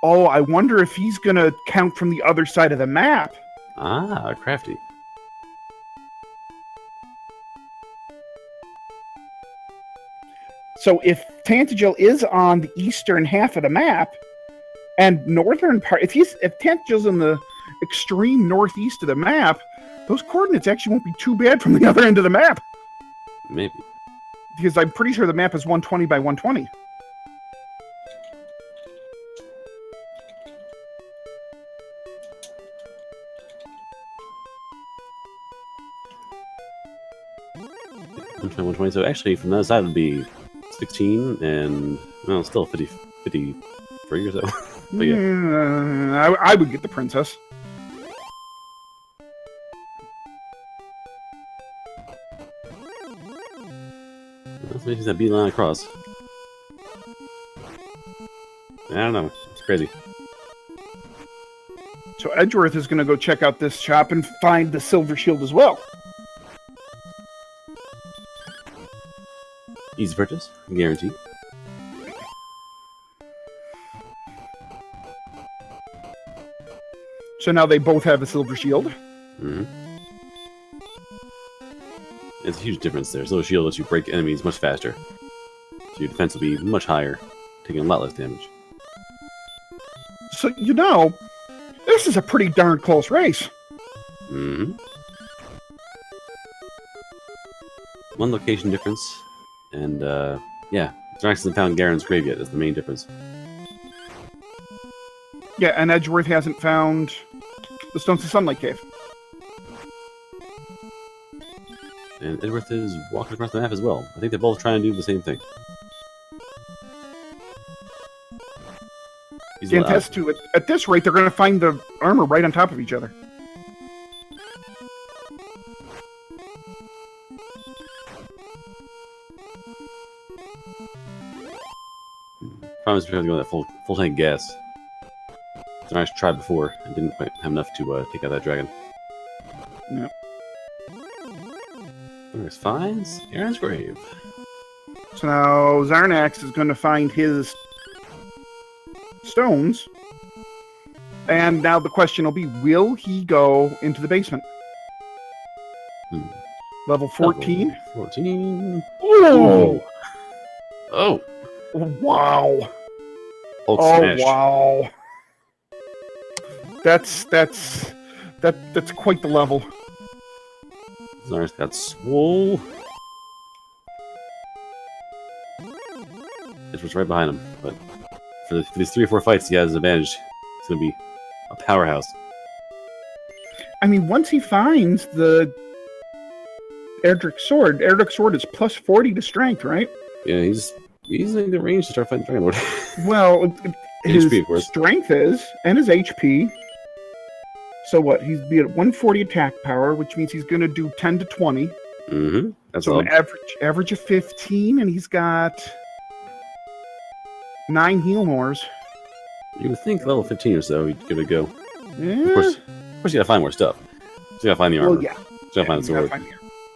Oh, I wonder if he's gonna count from the other side of the map. Ah, crafty. So if Tantagel is on the eastern half of the map, and northern part, if Tantagel's in the extreme northeast of the map, those coordinates actually won't be too bad from the other end of the map. Maybe. Because I'm pretty sure the map is 120 by 120. So actually, from that side, it would be 16 and, well, still 53 or so. But yeah. I would get the princess. Let's make that beeline across. I don't know. It's crazy. So Edgeworth is going to go check out this shop and find the silver shield as well. Easy purchase, guaranteed. So now they both have a silver shield. Mm-hmm. It's a huge difference there. Silver shield lets you break enemies much faster. So your defense will be much higher, taking a lot less damage. So, you know, this is a pretty darn close race. Mm-hmm. One location difference. And, yeah, Xarnax hasn't found Garen's grave yet. That's the main difference. Yeah, and Edgeworth hasn't found the Stones of Sunlight Cave. And Edgeworth is walking across the map as well. I think they're both trying to do the same thing. Can't test to it. At this rate, they're going to find the armor right on top of each other. Promise we have to go with that full tank gas. Xarnax tried before and didn't quite have enough to take out that dragon. Yep. Xarnax finds Garen's grave. So now Xarnax is going to find his stones. And now the question will be, will he go into the basement? Level 14? Level 14. Oh! Oh! Wow! Hulk oh smash. Wow! That's quite the level. Xarnax got swole. Edgeworth's right behind him, but for these 3 or 4 fights, he has his advantage. It's gonna be a powerhouse. I mean, once he finds the Erdrick sword is plus 40 to strength, right? Yeah, he's in the range to start fighting Dragon Lord. Well, his HP, of course. strength is, and his HP. So what? He'd be at 140 attack power, which means he's going to do 10 to 20. Mm-hmm. That's so all. an average of 15, and he's got 9 heal mores. You would think level 15 or so, he'd give it a go. Yeah. Of course, you gotta find more stuff. So you gotta find the armor. Well, yeah. You gotta find the sword.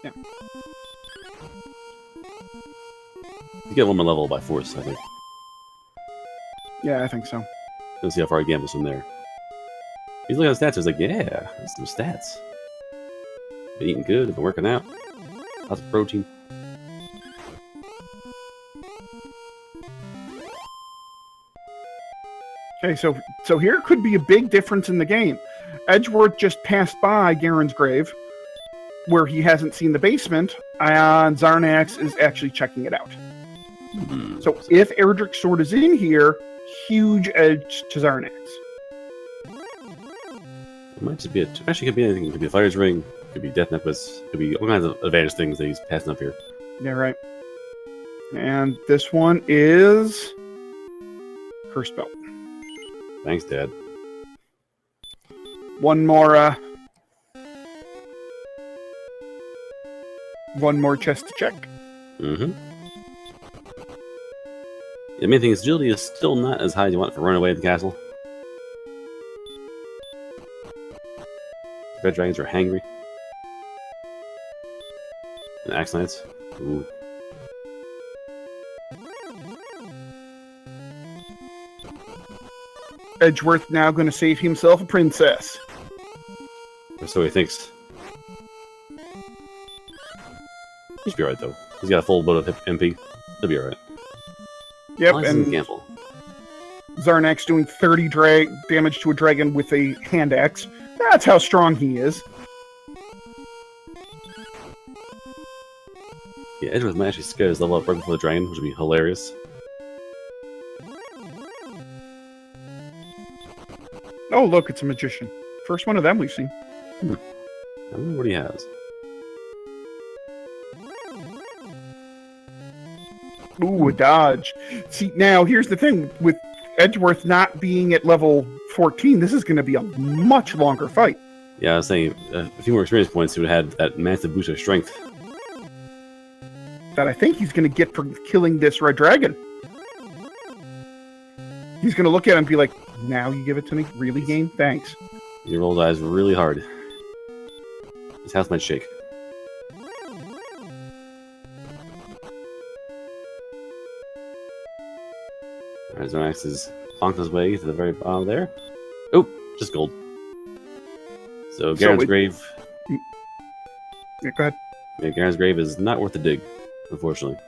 Yeah. You get one more level by force, I think. Yeah, I think so. Let's see how far he gambles from there. He's looking at the stats. He's like, yeah, that's some stats. Been eating good. Been working out. Lots of protein. Okay, so here could be a big difference in the game. Edgeworth just passed by Garen's grave, where he hasn't seen the basement, and Xarnax is actually checking it out. So if Erdrick's sword is in here, huge edge to Xarnax. It might just be actually could be anything. It could be a fire's ring. It could be death necklace. It could be all kinds of advantage things that he's passing up here. Yeah, right. And this one is Curse Belt. Thanks, Dad. One more chest to check. Mm-hmm. The main thing is agility is still not as high as you want for running away at the castle. Red dragons are hangry. And axe knights. Ooh. Edgeworth now going to save himself a princess. Or so he thinks. He should be alright, though. He's got a full boat of MP. He'll be alright. Yep, and and Xarnax doing 30 damage to a dragon with a hand axe. That's how strong he is. Yeah, Edgeworth might actually scare his level up right before the dragon, which would be hilarious. Oh, look, it's a magician. First one of them we've seen. I wonder what he has. Ooh, a dodge. See, now, here's the thing. With Edgeworth not being at level 14, this is going to be a much longer fight. Yeah, I was saying, a few more experience points, he would have had that massive boost of strength. That I think he's going to get for killing this red dragon. He's going to look at him and be like, now you give it to me? Really, game? Thanks. He rolled eyes really hard. His house might shake. Alright, Xarnax is bonked his way to the very bottom there. Oh, just gold. So Garen's grave. Yeah, go ahead. Yeah, Garen's grave is not worth the dig, unfortunately.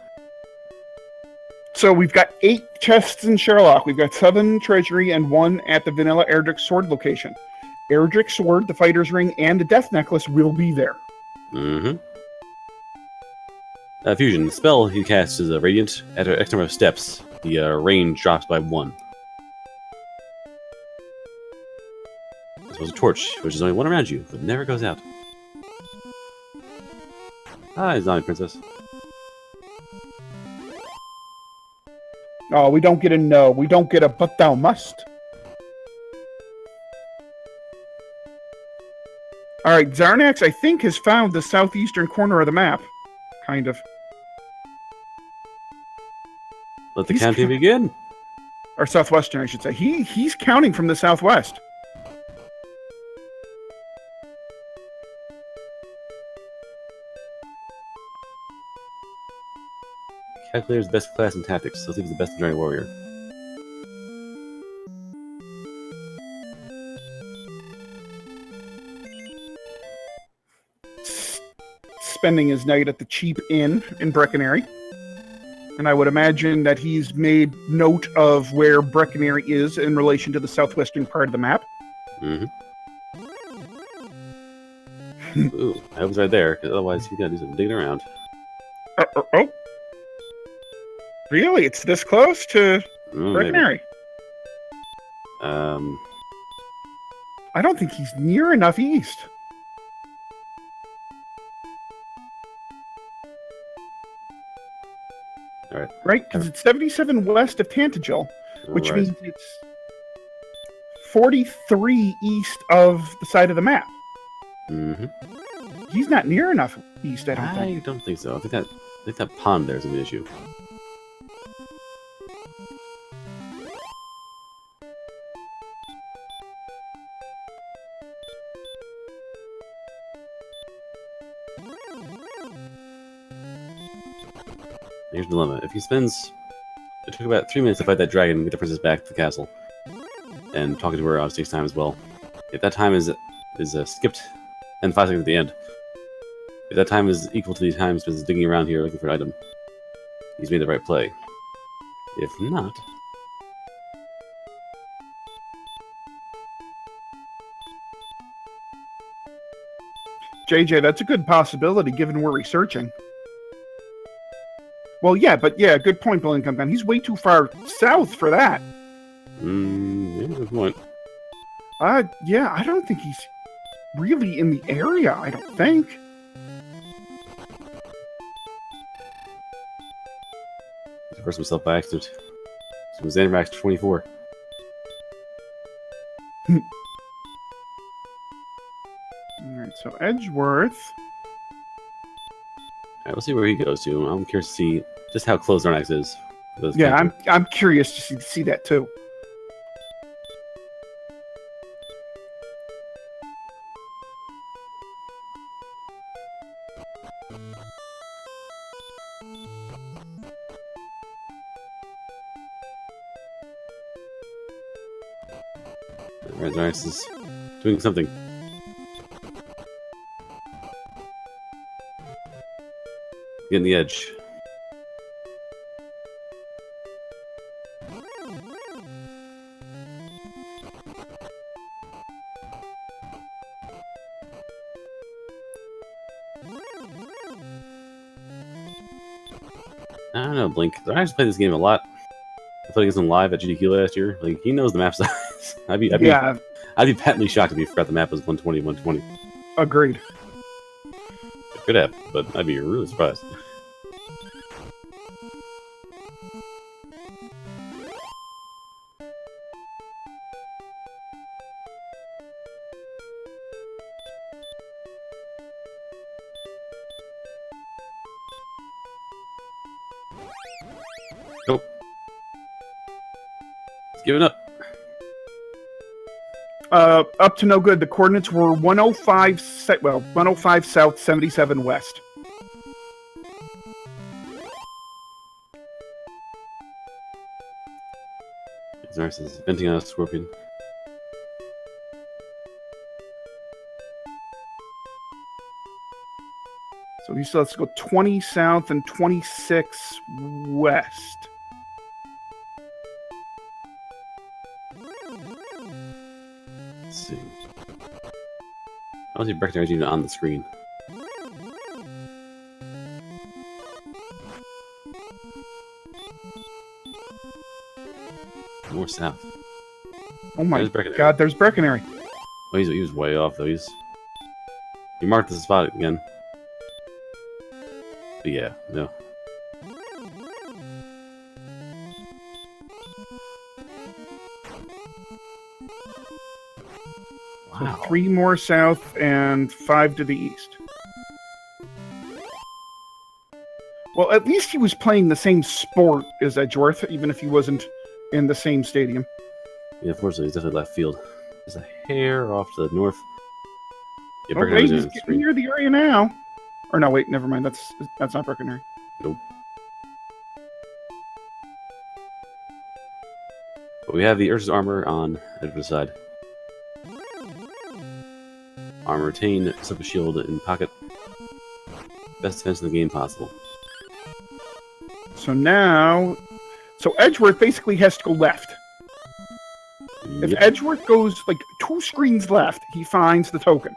So we've got 8 chests in Sherlock. We've got 7 treasury and 1 at the vanilla Erdrick sword location. Erdrick sword, the fighter's ring, and the death necklace will be there. Mm-hmm. Fusion. The spell he casts is a radiant. At X number of steps, the range drops by 1. This was a torch, which is only 1 around you, but never goes out. Hi, zombie princess. Oh, we don't get a no. We don't get a but thou must. Alright, Xarnax, I think, has found the southeastern corner of the map. Kind of. Let the campaign begin. Or southwestern, I should say. He's counting from the southwest. Calculator's best class in tactics. Let's see if he's the best enduring warrior. Spending his night at the cheap inn in Breckenary. And I would imagine that he's made note of where Breckenary is in relation to the southwestern part of the map. Mm-hmm. Ooh, I hope it's right there, because otherwise he's gonna do some digging around. Oh. Really? It's this close to Breckenary? I don't think he's near enough east. Alright. Right? Because it's 77 west of Tantagel, which means it's 43 east of the side of the map. Mm-hmm. He's not near enough east, I don't think. I don't think so. I think that pond there is an issue. Here's the dilemma. If he spends... It took about 3 minutes to fight that dragon and get the princess back to the castle. And talking to her obviously takes time as well. If that time is skipped, and 5 seconds at the end, if that time is equal to the time spent digging around here looking for an item, he's made the right play. If not... JJ, that's a good possibility given we're researching. Well, yeah, but yeah, good point, Bill Income Gun. He's way too far south for that. Yeah, good point. Yeah, I don't think he's really in the area, I don't think. He forced himself by accident. So it was Xarnax42. Alright, so Edgeworth. Alright, we'll see where he goes to. I'm curious to see just how close Xarnax is. Yeah, I'm curious to see that too. Alright, Xarnax is doing something. Getting the edge. I don't know, Blink. I actually played this game a lot. I played against him live at GDQ last year. Like, he knows the map size. I'd be patently shocked if he forgot the map was 120, 120. Agreed. It could have, but I'd be really surprised. Nope. It's giving up. Up to no good. The coordinates were 105 south, 77 west. Xarnax is venting on a scorpion. So he still has to go 20 south and 26 west. Let's see. How is he recognizing even on the screen? More south. Oh my There's Breckenary. god, there's Breckenary. Oh, he was way off though. He marked the spot again. But yeah, no. So 3 more south and 5 to the east. Well, at least he was playing the same sport as Edgeworth, even if he wasn't in the same stadium. Yeah, unfortunately, he's definitely left field. There's a hair off to the north. Yeah, Oh, wait, he's getting near the area now. Or no, wait, never mind. That's not Breckenary. Nope. But we have the Urza's armor on Edgeworth's side. Armor retained, super shield in pocket. Best defense in the game possible. So now... So Edgeworth basically has to go left. If Yep. Edgeworth goes, like, 2 screens left, he finds the token.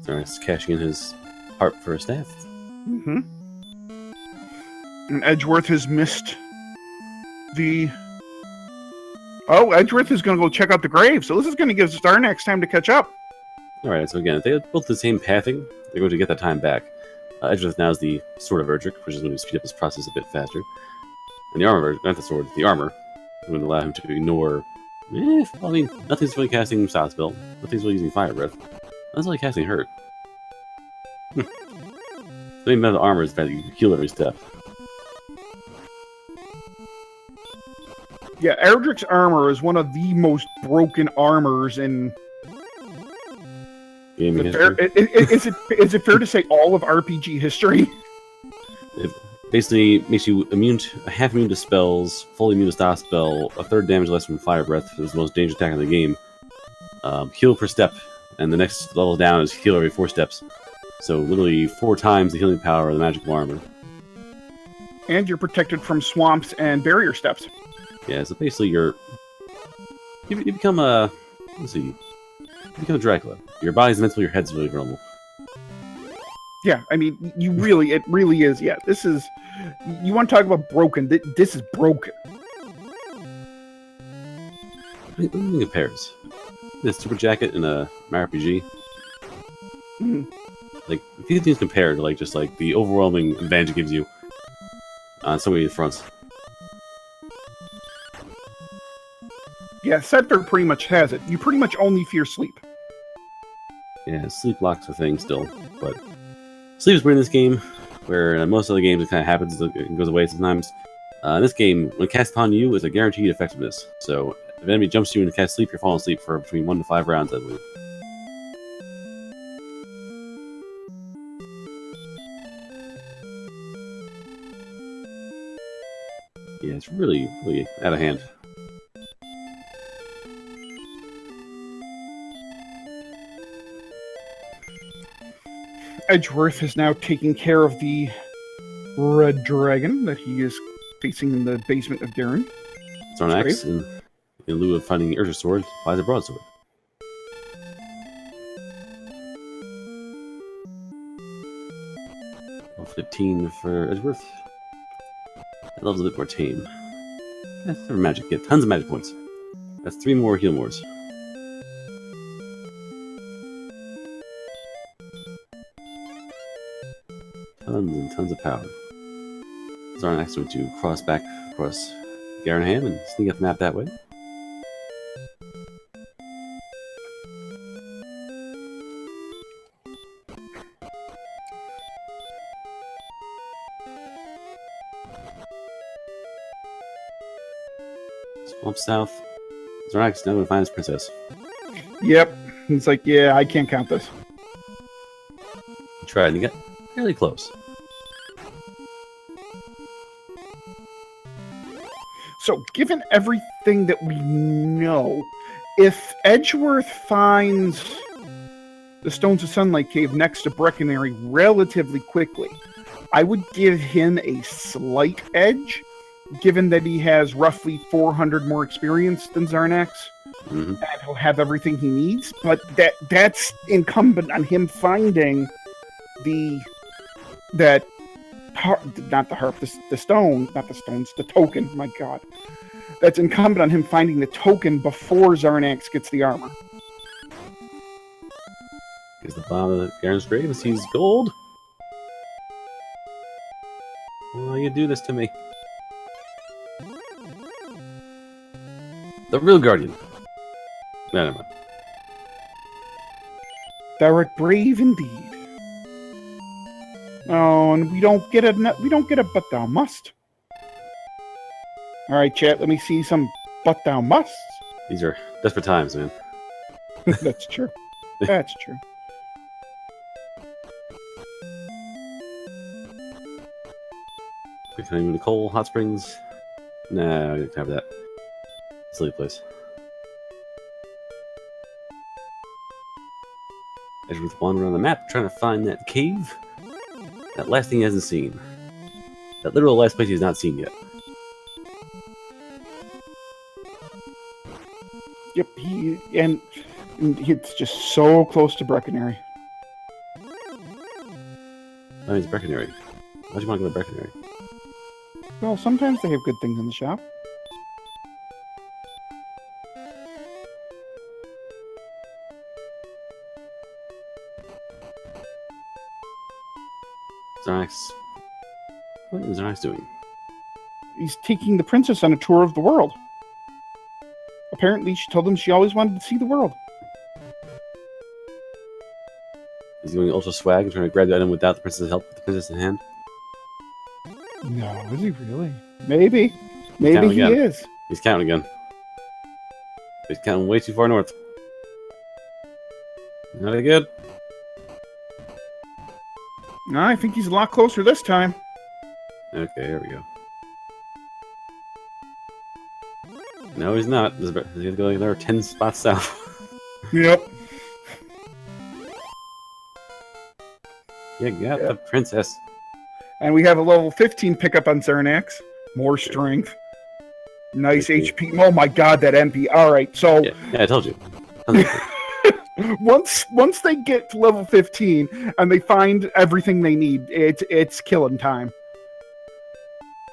Xarnax cashing in his heart for a staff. Mm-hmm. And Edgeworth has missed the... Oh, Edgeworth is going to go check out the grave, so this is going to give Xarnax time to catch up. Alright, so again, if they had both the same pathing, they're going to get that time back. Edgeworth now is the Sword of Erdrick, which is going to speed up his process a bit faster. And the armor, not the sword, the armor, is going to allow him to ignore... well, I mean, nothing's really casting Style Spell. Nothing's really using Fire Breath. Nothing's really casting Hurt. The main amount of armor is that you heal every step. Yeah, Erdrick's armor is one of the most broken armors in gaming Is it, history. is it fair to say all of RPG history? It basically makes you half immune to spells, fully immune to stop spell, a third damage less from fire breath, which is the most dangerous attack in the game. Heal per step, and the next level down is heal every 4 steps. So literally 4 times the healing power of the magical armor. And you're protected from swamps and barrier steps. Yeah, so basically you become a you become a Dracula. Your body's invincible, your head's really vulnerable. Yeah, I mean, it really is. Yeah, this is. You want to talk about broken? This is broken. What do you think compares? This super jacket in a Mario RPG. Mhm. Like, a few things compared to just the overwhelming advantage it gives you on so many fronts. Yeah, Setzer pretty much has it. You pretty much only fear sleep. Yeah, sleep locks a thing still, but sleep is weird in this game, where in most other games it kind of happens, it goes away sometimes. In this game, when cast upon you, it's a guaranteed effectiveness. So if an enemy jumps you and cast sleep, you're falling asleep for between 1 to 5 rounds, I believe. Yeah, it's really, really out of hand. Edgeworth is now taking care of the red dragon that he is facing in the basement of Darren. Xarnax, in lieu of finding the Ursa sword, buys a broadsword. Level 15 for Edgeworth. That level's a bit more tame. That's never magic. Get tons of magic points. That's 3 more heal mores. Tons and tons of power. Xarnax going to cross back across Garanham and sneak up the map that way. Swamp south. Xarnax is now going to find his princess. Yep. He's like, yeah, I can't count this. He tried and he got fairly close. So, given everything that we know, if Edgeworth finds the Stones of Sunlight Cave next to Breckenary relatively quickly, I would give him a slight edge, given that he has roughly 400 more experience than Xarnax, and he'll have everything he needs. But that's incumbent on him finding the token. My God, that's incumbent on him finding the token before Xarnax gets the armor. Is the bottom of Garen's grave and sees gold? Why you do this to me? The real guardian. No, never mind. Thou art brave indeed. Oh, and we don't get a but thou must. All right, chat. Let me see some but thou musts. These are desperate times, man. That's true. That's true. Quick honeymoon to Coal, Hot Springs. Nah, I didn't have that. Silly place. Edgeworth wandering around the map, trying to find that cave. That last thing he hasn't seen. That literal last place he has not seen yet. Yep, and it's just so close to Breckenary. That means Breckenary. Why'd you want to go to Breckenary? Well, sometimes they have good things in the shop. Xarnax. What is Xarnax doing? He's taking the princess on a tour of the world. Apparently, she told him she always wanted to see the world. Is he going ultra swag and trying to grab the item without the princess's help, with the princess in hand? No, is he really? Maybe. Maybe he is. He's counting again. He's counting way too far north. Not good. I think he's a lot closer this time. Okay, here we go. No, he's not. He's going to go another 10 spots south. Yep. You got the princess. And we have a level 15 pickup on Xarnax. More strength. Nice HP. Oh my god, that MP. Alright, so... Yeah, I told you. once they get to level 15 and they find everything they need, it's killing time.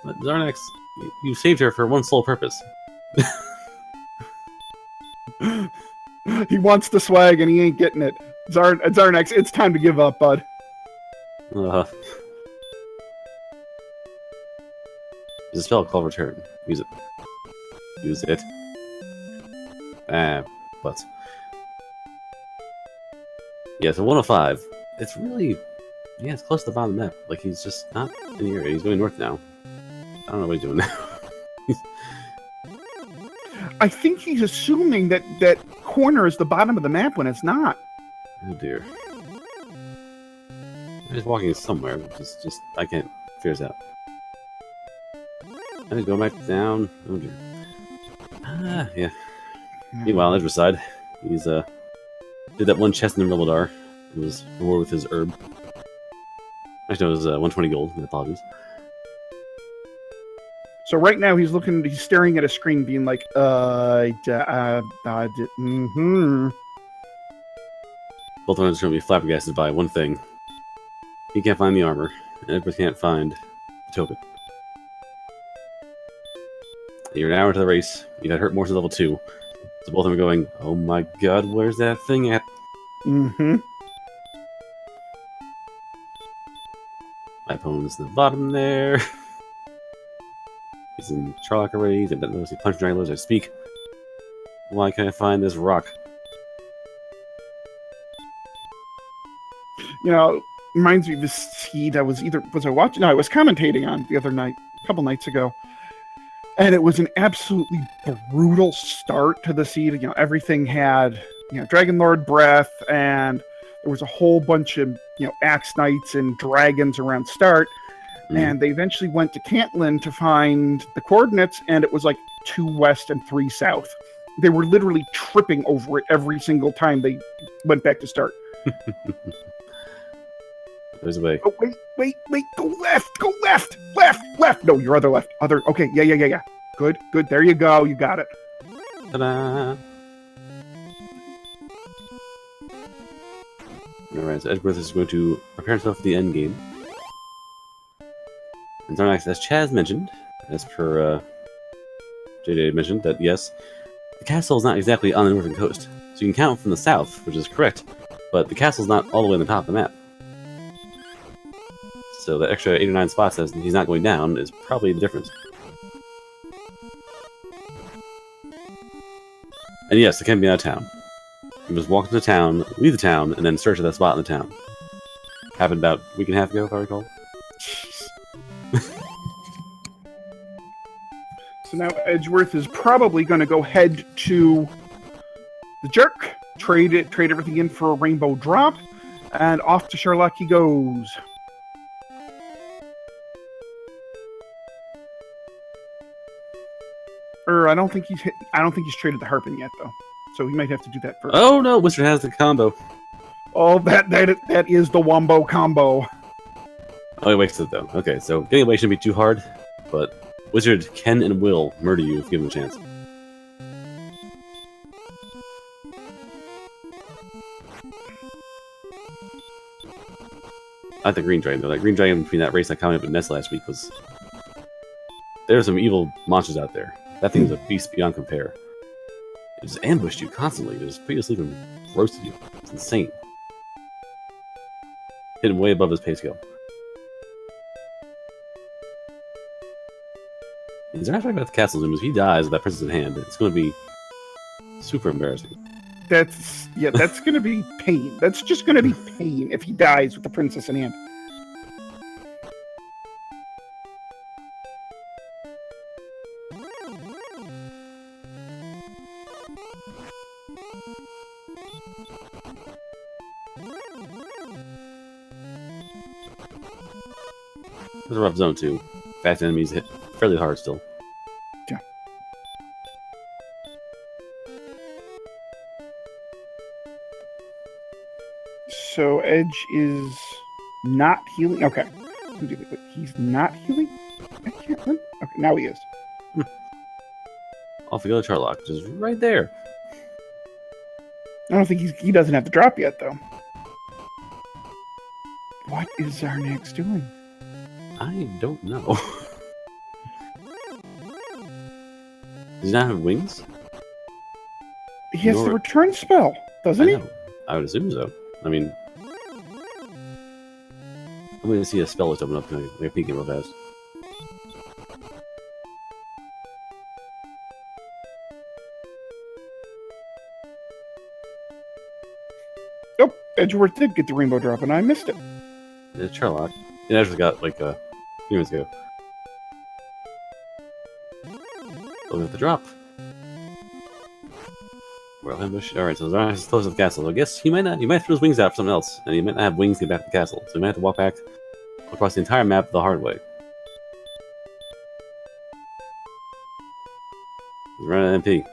But Xarnax, you saved her for one sole purpose. He wants the swag and he ain't getting it. Xarnax, it's time to give up, bud. There's a spell called Return. Use it. Use it. But... Yeah, so 105. It's really... Yeah, it's close to the bottom of the map. Like, he's just not in the area. He's going north now. I don't know what he's doing now. I think he's assuming that corner is the bottom of the map when it's not. Oh dear. He's walking somewhere, which is just... I can't figure this out. I need to go back down. Oh dear. Yeah. Meanwhile, on Edgeworth side, he's did that one chest in the Rebel. It was rewarded with his herb. Actually, no, it was 120 gold. My apologies. So right now he's staring at a screen, being like, Both runners are going to be flabbergasted by one thing. He can't find the armor, and Edgeworth can't find the token. You're an hour into the race. You got hurt more to level 2. So both of them are going, oh my god, where's that thing at? Mm-hmm. My opponent's in the bottom there. He's in Charlock already. He's mostly punching dragon as I speak. Why can't I find this rock? You know, reminds me of this seed I was watching? No, I was commentating on the other night, a couple nights ago. And it was an absolutely brutal start to the seed. You know, everything had, Dragon Lord breath, and there was a whole bunch of, Axe Knights and dragons around start. And they eventually went to Cantlin to find the coordinates, and it was like 2 west and 3 south. They were literally tripping over it every single time they went back to start. There's a way. Oh, wait, go left. No, your other left. Okay, yeah. Good, there you go, you got it. Ta-da! Alright, so Edgeworth is going to prepare himself for the end game. And Xarnax, as Chaz mentioned, as per JJ mentioned, that yes, the castle is not exactly on the northern coast. So you can count from the south, which is correct, but the castle's not all the way on the top of the map. So the extra 8 or 9 spots that he's not going down is probably the difference. And yes, it can be out of town. You must walk into town, leave the town, and then search for that spot in the town. Happened about a week and a half ago, if I recall. So now Edgeworth is probably going to go head to the Jerk, trade everything in for a rainbow drop, and off to Sherlock he goes. I don't think he's traded the Harpin yet though, so he might have to do that first. Oh no, Wizard has the combo. Oh, that is the Wombo combo. Oh, he wastes it though. Okay, so getting away shouldn't be too hard, but Wizard can and will murder you if you give him a chance. I like the Green Dragon though. That Green Dragon between that race I commented with Ness last week was... There's some evil monsters out there. That thing is a beast beyond compare. It just ambushed you constantly. It just put you asleep and roasted you. It's insane. Hit him way above his pay scale. Is there anything about the castle zoom? If he dies with that princess in hand, it's going to be super embarrassing. That's going to be pain. That's just going to be pain if he dies with the princess in hand. It's a rough zone too. Fast enemies hit fairly hard still. Yeah. So Edge is not healing. Okay. He's not healing? I can't remember. Okay, now he is. Off we go to Charlock, which is right there. I don't think he doesn't have the drop yet, though. What is Xarnax doing? I don't know. Does he not have wings? He has the return spell, doesn't he? Know. I would assume so. I mean, I'm going to see a spell list open up. Can I peek it real fast? Nope, Edgeworth did get the rainbow drop, and I missed it. It's Charlock. It actually got like a few minutes ago. Look at the drop. Well, ambush. Alright, so Xarnax is close to the castle. So I guess he might not. He might throw his wings out for something else, and he might not have wings to get back to the castle. So he might have to walk back across the entire map the hard way. He's running an MP.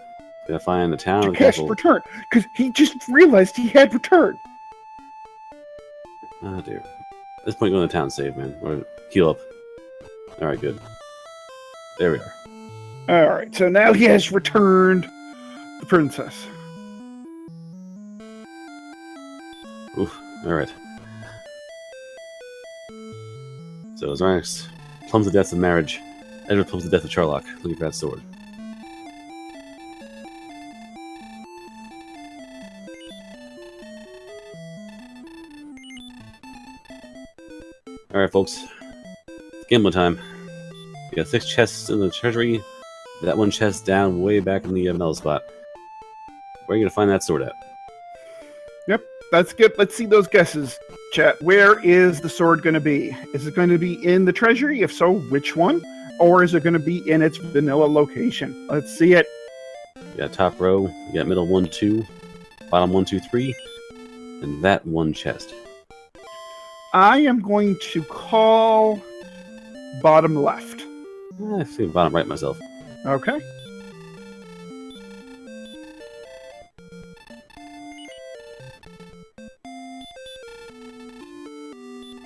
Gonna find the town To or the cast castle. return, because he just realized he had return. Oh dear. At this point, go to the town save, man. Or heal up. Alright, good. There we are. Alright, so now he has returned the princess. Oof. Alright. So Xarnax plums the death of marriage. Edgeworth plums the death of Charlock, looking for that sword. Alright, folks. Gambling time. We got 6 chests in the treasury. That one chest down way back in the metal spot. Where are you going to find that sword at? Yep, that's good. Let's see those guesses, chat. Where is the sword going to be? Is it going to be in the treasury? If so, which one? Or is it going to be in its vanilla location? Let's see it. You got top row, you got middle 1, 2, bottom 1, 2, 3, and that one chest. I am going to call bottom left. I think bottom right myself. Okay.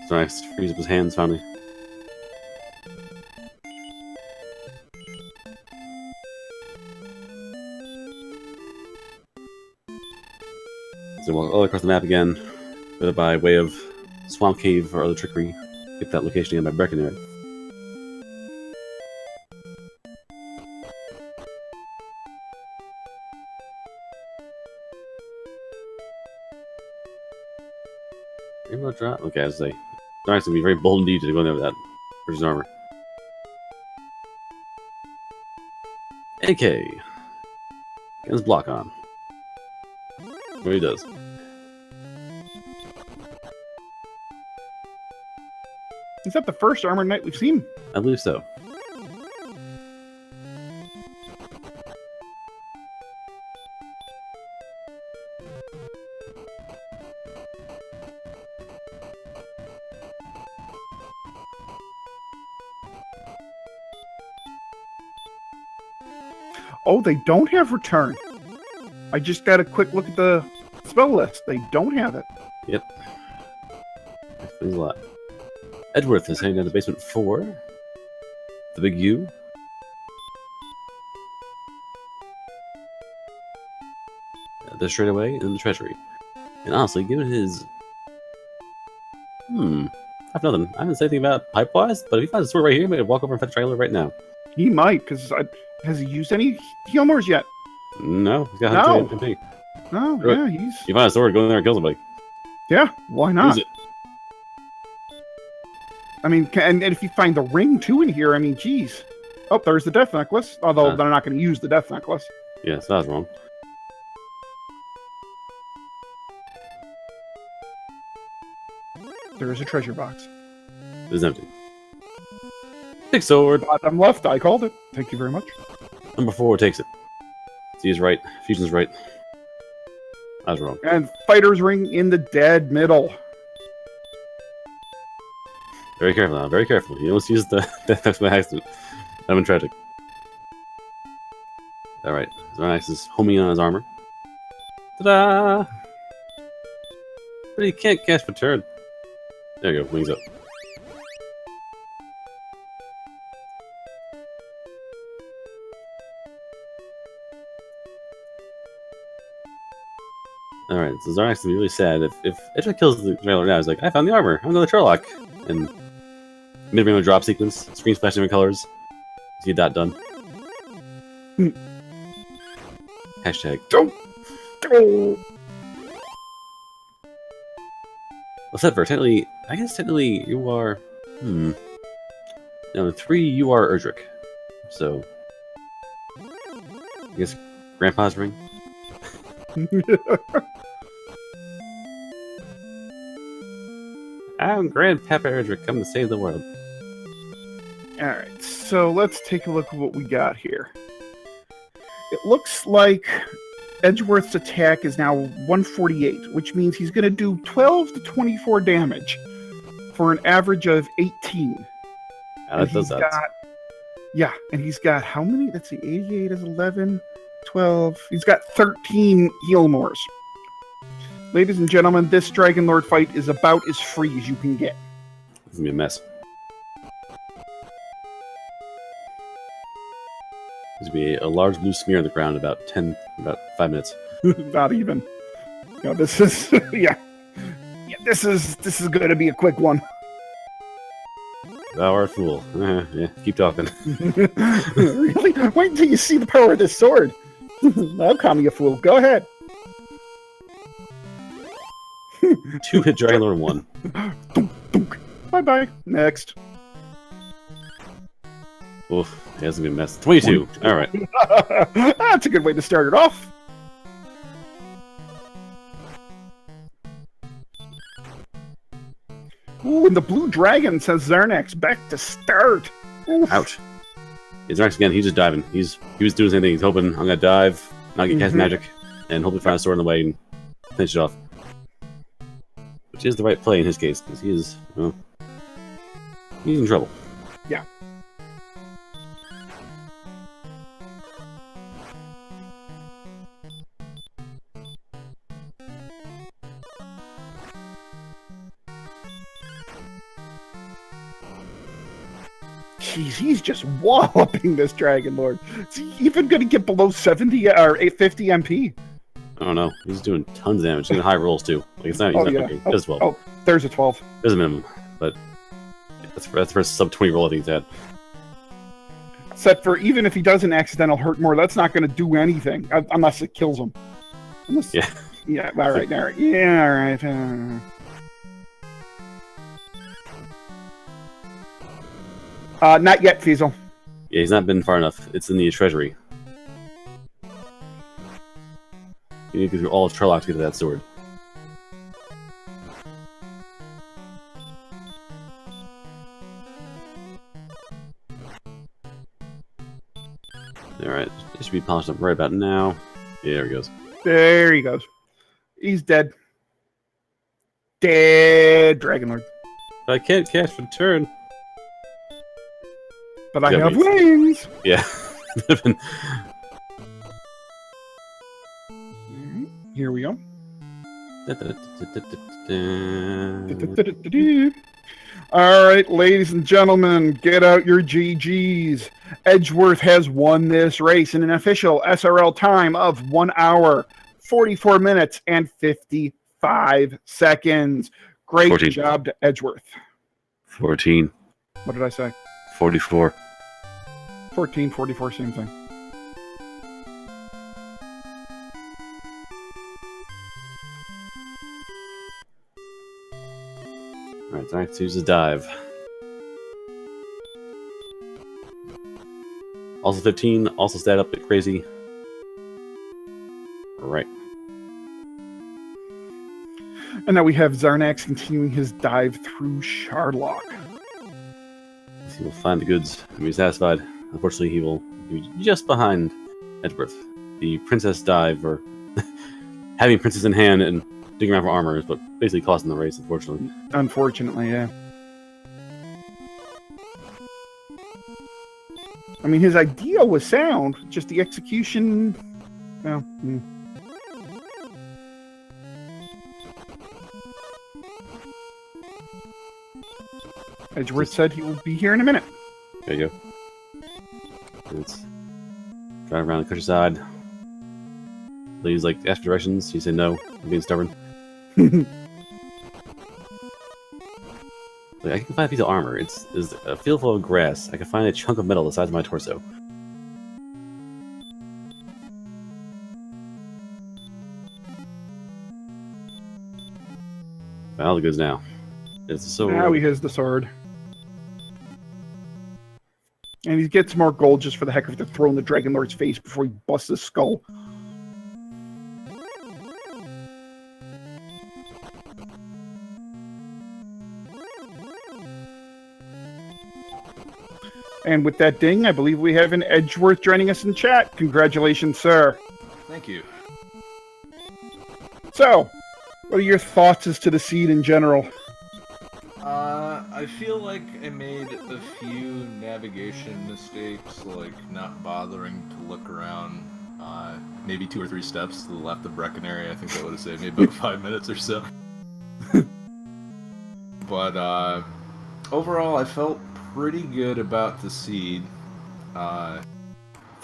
Xarnax frees up his hands finally. So walk all the way across the map again, whether by way of Swamp Cave or other trickery. Get that location again by Breckenridge. Rainbow drop? Okay, I was like, Xarnax gonna be very bold indeed to go in there with that versus armor. AK. Guns block on. What he does. Is that the first armored knight we've seen? I believe so. Oh, they don't have return. I just got a quick look at the spell list. They don't have it. Yep. Explains a lot. Edgeworth is heading down to basement 4. The big U. The straightaway in the treasury. And honestly, given his... I've nothing. I haven't said anything about pipe-wise, but if he finds a sword right here, he might walk over and fetch a triangular right now. He might, because has he used any heal mores yet? No, he's got No. 100 MP. No, Right. yeah, he's... You find a sword, go in there and kill somebody. Yeah, why not? Use it. I mean, and if you find the ring, too, in here, I mean, geez. Oh, there's the death necklace. Although they're not going to use the death necklace. Yeah, so I was wrong. There is a treasure box. It is empty. Big sword. Bottom left, I called it. Thank you very much. Number 4 takes it. Z is right. Fusion's right. I was wrong. And fighter's ring in the dead middle. Very careful now, very careful. You almost used the effects by accident. That would been tragic. Alright, Xarnax is homing on his armor. Ta-da! But he can't catch for turn. There you go, wings up. Alright, so Xarnax is really sad. If Edgeworth kills the trailer now, he's like, I found the armor, I'm going to Turlock. And mid-range drop sequence, screen splash different colors. See that done. Hashtag. Don't. Well, Setver, technically, I guess technically you are. No, 3 you are Erdrick. So. I guess Grandpa's ring? I'm Grandpapa Erdrick, come to save the world. Alright, so let's take a look at what we got here. It looks like Edgeworth's attack is now 148, which means he's going to do 12 to 24 damage for an average of 18. That does that. Yeah, and he's got how many? Let's see, 88 is 11, 12. He's got 13 heal mores. Ladies and gentlemen, this Dragon Lord fight is about as free as you can get. It's going to be a mess. There's going to be a large blue smear on the ground in about 5 minutes. Not even. Yeah, this is yeah, this is going to be a quick one. Thou art a fool. Yeah, keep talking. Really? Wait until you see the power of this sword. I'll call me a fool. Go ahead. 2-hit Dragon Lord 1. Bye-bye. Next. Oof, it has to be a mess. 22. All right. That's a good way to start it off. Ooh, and the blue dragon says Xarnax back to start. Oof. Ouch. Yeah, Xarnax again. He's just diving. He was doing the same thing. He's hoping I'm gonna dive, not get cast magic, and hopefully find a sword in the way and finish it off. Which is the right play in his case, because he is, well, he's in trouble. Yeah. Jeez, he's just walloping this Dragon Lord. Is he even going to get below 70 or 850 MP? I don't know. He's doing tons of damage. He's doing high rolls too. Like it's not. He's not okay. He does 12. Oh, there's a 12. There's a minimum, but that's for a sub 20 roll. I think he's at. Except for even if he does an accidental hurt more, that's not going to do anything unless it kills him. Unless, yeah. Yeah. All right. All right. Yeah. All right. Not yet, Fiesel. Yeah, he's not been far enough. It's in the treasury. You need to go through all of Turlock to get to that sword. Alright, it should be polished up right about now. Yeah, there he goes. There he goes. He's dead. Dead Dragon Lord. But I can't catch for turn. But I have wings. Yeah. Here we go. All right, ladies and gentlemen, get out your GGs. Edgeworth has won this race in an official SRL time of 1 hour, 44 minutes, and 55 seconds. Great 14. job to Edgeworth. 14. What did I say? 44. 14, 44, same thing. Alright, Xarnax uses dive. Also 15, also stat up bit crazy. Alright. And now we have Xarnax continuing his dive through Sharlock. He will find the goods and be satisfied. Unfortunately, he will be just behind Edgeworth. The princess dive, or having princess in hand and digging around for armor, is what basically cost him the race, unfortunately. Unfortunately, yeah. I mean, his idea was sound, just the execution, well... Edgeworth said he will be here in a minute. There you go. Let's drive around the countryside. Please, like, ask for directions. He said no. I'm being stubborn. Like, I can find a piece of armor. It's a field full of grass. I can find a chunk of metal the size of my torso. All the goods now. It's so. Now he has the sword. And he gets more gold just for the heck of it to throw in the Dragon Lord's face before he busts his skull. And with that ding, I believe we have an Edgeworth joining us in chat. Congratulations, sir. Thank you. So, what are your thoughts as to the seed in general? I feel like I made a few navigation mistakes, like not bothering to look around maybe 2 or 3 steps to the left of Breckenary. I think that would have saved me about 5 minutes or so. But overall, I felt pretty good about the seed. Thought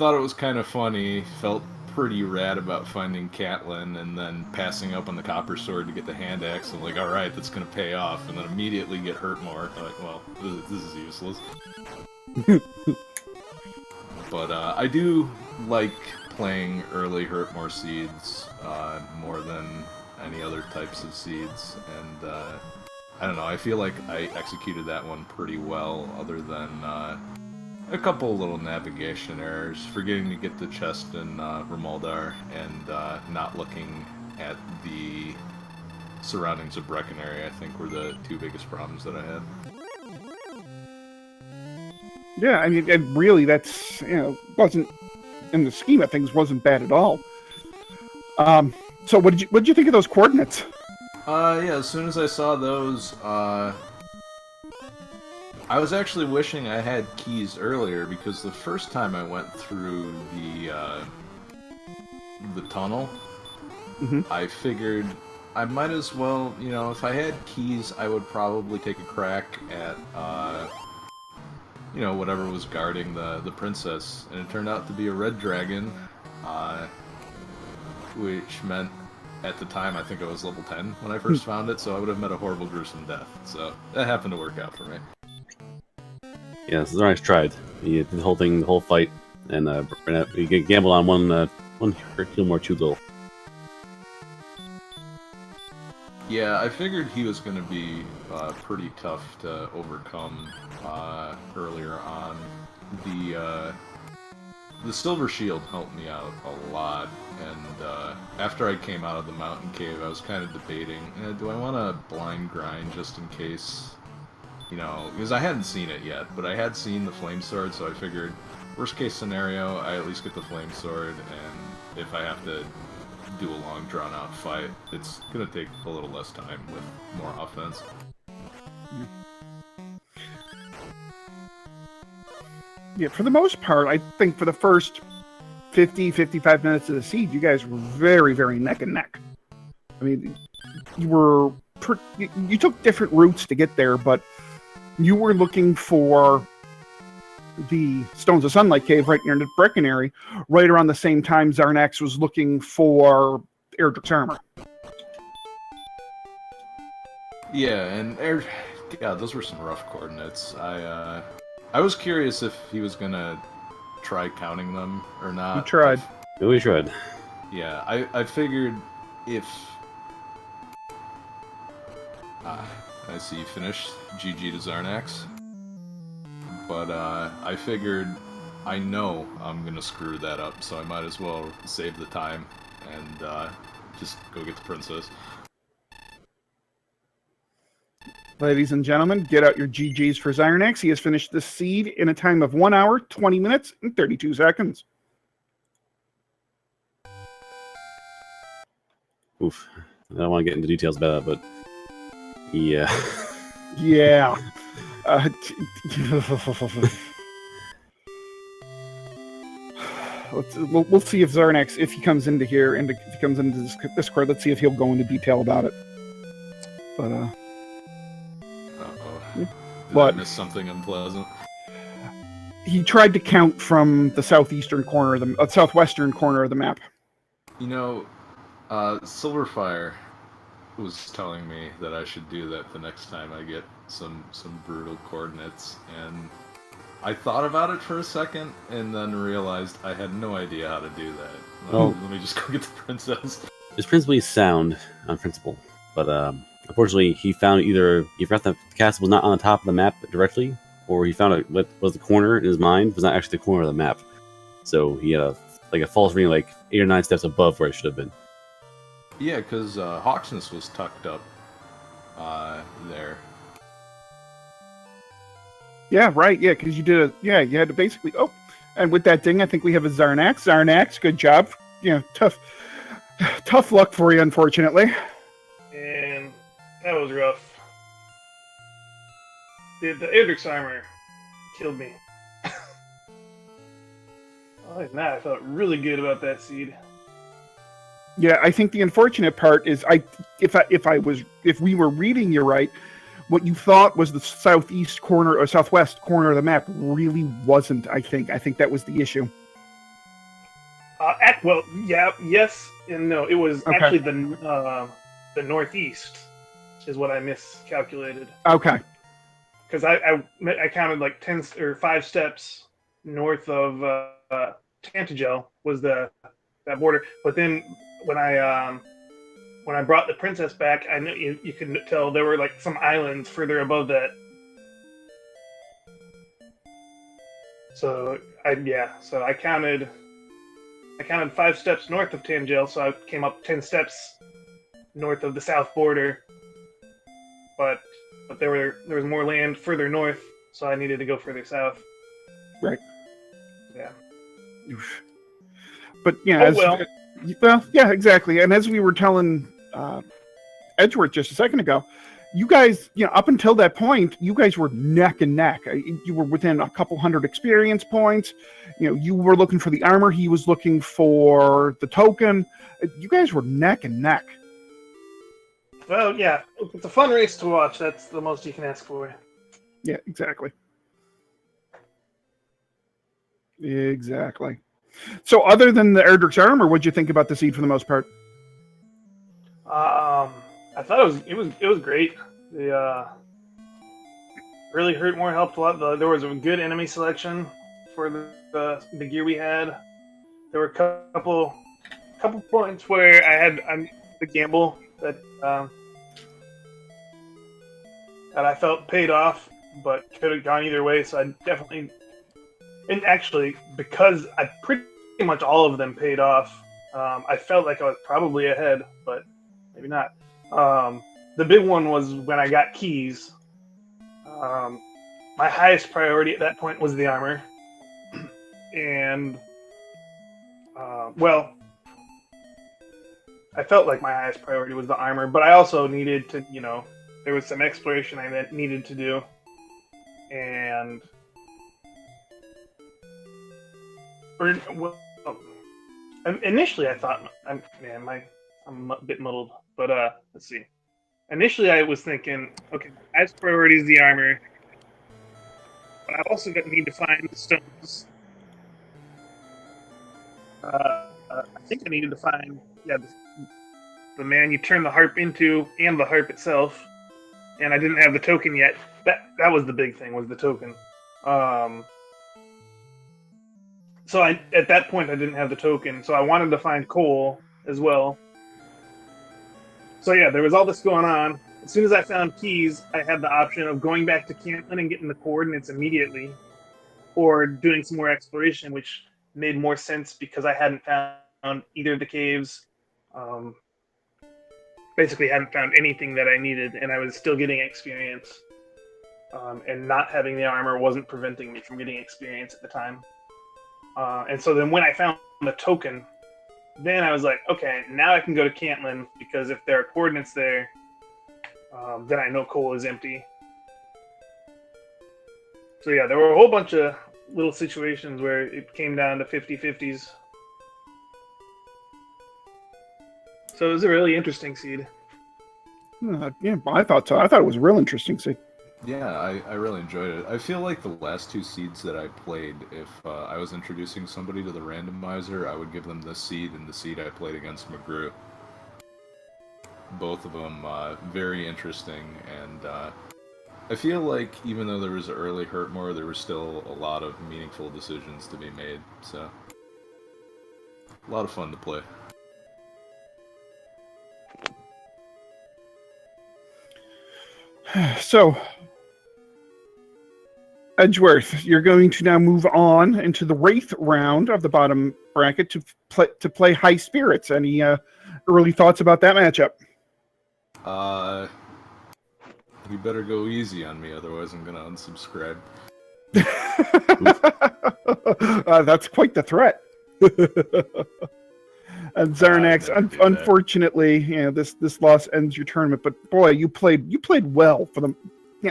it was kind of funny, felt pretty rad about finding Catelyn and then passing up on the copper sword to get the hand axe. I'm like, alright, that's gonna pay off, and then immediately get hurt more. Like, well, this is useless. But I do like playing early Hurtmore seeds more than any other types of seeds, and I don't know, I feel like I executed that one pretty well, other than a couple little navigation errors, forgetting to get the chest in Ramaldar, and not looking at the surroundings of Breckenary, I think were the 2 biggest problems that I had. Yeah, I mean, and really, that's, wasn't, in the scheme of things, wasn't bad at all. So what did you think of those coordinates? Yeah, as soon as I saw those, I was actually wishing I had keys earlier, because the first time I went through the tunnel, I figured I might as well, if I had keys, I would probably take a crack at, whatever was guarding the princess, and it turned out to be a red dragon, which meant, at the time, I think I was level 10 when I first found it, so I would have met a horrible, gruesome death, so that happened to work out for me. Yeah, Xarnax tried. He did the whole thing, the whole fight, and he gambled on one Gilmore too little. Yeah, I figured he was going to be pretty tough to overcome earlier on. The Silver Shield helped me out a lot, and after I came out of the mountain cave, I was kind of debating, do I want to blind grind just in case? Because I hadn't seen it yet, but I had seen the flame sword, so I figured, worst case scenario, I at least get the flame sword, and if I have to do a long drawn out fight, it's gonna take a little less time with more offense. Yeah, for the most part, I think for the first 50-55 minutes of the siege, you guys were very, very neck and neck. I mean, you took different routes to get there, but you were looking for the Stones of Sunlight Cave right near Breckenary, right around the same time Xarnax was looking for Erdrick's armor. Yeah, and God, those were some rough coordinates. I was curious if he was gonna try counting them or not. He tried. We tried. Yeah, I figured if... I see you finished. GG to Xarnax. But I figured I know I'm gonna screw that up, so I might as well save the time and just go get the princess. Ladies and gentlemen, get out your GGs for Xarnax. He has finished the seed in a time of 1 hour, 20 minutes, and 32 seconds. Oof. I don't want to get into details about that, but yeah. Yeah. we'll see if Xarnax, if he comes into here, and if he comes into this Discord, let's see if he'll go into detail about it. But Uh-oh. Yeah. Did What? I miss something unpleasant? he tried to count from the southwestern corner of the map. You know, Silverfire was telling me that I should do that the next time I get some brutal coordinates, and I thought about it for a second, and then realized I had no idea how to do that. Let me just go get the princess. It's principally sound on principle, but unfortunately, he forgot the castle was not on the top of the map directly, or he found what was the corner in his mind was not actually the corner of the map. So he had a false reading, like 8 or 9 steps above where it should have been. Yeah, because Hawksness was tucked up there. Yeah, right. Yeah, because you had to basically. Oh, and with that ding, I think we have a Xarnax. Xarnax, good job. Tough luck for you, unfortunately. And that was rough. The Edric armor killed me. Other than that, I felt really good about that seed. Yeah, I think the unfortunate part is if we were reading you right, what you thought was the southeast corner or southwest corner of the map really wasn't. I think that was the issue. Yes and no. It was Okay. actually the northeast is what I miscalculated. Okay. Because I counted like 10 or 5 steps north of Tantagel was that border. But then when I brought the princess back, I knew you could tell there were like some islands further above that. So I counted 5 steps north of Tangel, so I came up 10 steps north of the south border. But there was more land further north, so I needed to go further south. Right. Yeah. But yeah, yeah, exactly. And as we were telling Edgeworth just a second ago, you guys, up until that point, you guys were neck and neck. You were within a couple hundred experience points. You were looking for the armor. He was looking for the token. You guys were neck and neck. Well, yeah, it's a fun race to watch. That's the most you can ask for. Yeah, exactly. Exactly. So, other than the Erdrick's armor, what'd you think about the seed for the most part? I thought it was great. The really hurt more helped a lot. There was a good enemy selection for the gear we had. There were a couple points where I had the gamble that I felt paid off, but could have gone either way. So I definitely, and actually because I pretty much all of them paid off, I felt like I was probably ahead, but maybe not. The big one was when I got keys. My highest priority at that point was the armor. And, I felt like my highest priority was the armor, but I also needed to, there was some exploration I needed to do. And, initially I thought, I'm a bit muddled, but let's see. Initially I was thinking, okay, as priority is the armor, but I also need to find the stones. I think I needed to find, the man you turn the harp into and the harp itself, and I didn't have the token yet. That was the big thing, was the token. So at that point I didn't have the token, so I wanted to find coal as well. So yeah, there was all this going on. As soon as I found keys, I had the option of going back to Cantlin and getting the coordinates immediately, or doing some more exploration, which made more sense because I hadn't found either of the caves. Basically hadn't found anything that I needed, and I was still getting experience. And not having the armor wasn't preventing me from getting experience at the time. And so then when I found the token, then I was like, okay, now I can go to Cantlin, because if there are coordinates there, then I know coal is empty. So yeah, there were a whole bunch of little situations where it came down to 50-50s. So it was a really interesting seed. Yeah, I thought so. I thought it was a real interesting seed. Yeah, I really enjoyed it. I feel like the last two seeds that I played, if I was introducing somebody to the randomizer, I would give them this seed and the seed I played against McGrew. Both of them very interesting, and I feel like even though there was early Hurtmore, there was still a lot of meaningful decisions to be made, so a lot of fun to play. So, Edgeworth, you're going to now move on into the Wraith round of the bottom bracket to play High Spirits. Any early thoughts about that matchup? You better go easy on me, otherwise I'm gonna unsubscribe. That's quite the threat. And Xarnax, unfortunately, this loss ends your tournament. But boy, you played well for them.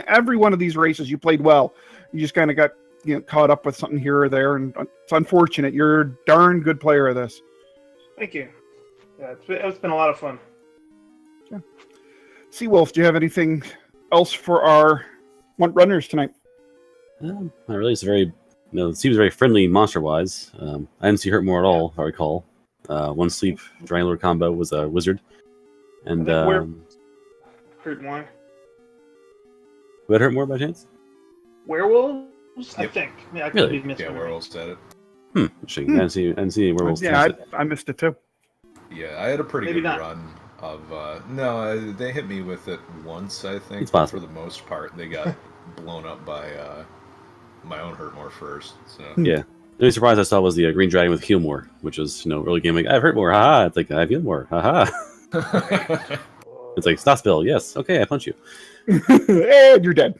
Every one of these races, you played well. You just kind of got caught up with something here or there, and it's unfortunate. You're a darn good player of this. Thank you. Yeah, it's been a lot of fun. Yeah. Seawolf, do you have anything else for our runners tonight? Not really. It's very, it seems very friendly monster-wise. I didn't see Hurtmore at all, if I recall. One sleep triangular combo was a wizard, and Hurtmore. Who had Hurtmore by chance? Werewolves, I Yep. think. Yeah, I could Really? be missing. Yeah, werewolves said it. Interesting. I didn't see any werewolves. Yeah, I missed it too. Yeah, I had a pretty Maybe good not. run of. No, they hit me with it once, I think. It's but possible. for the most part, they got blown up by my own Hurtmore first. So Yeah. The only surprise I saw was the Green Dragon with Healmore, which was early game like I have Hurtmore, haha. It's like I have Healmore, haha. It's like stop spell, yes, okay, I punch you. And you're dead.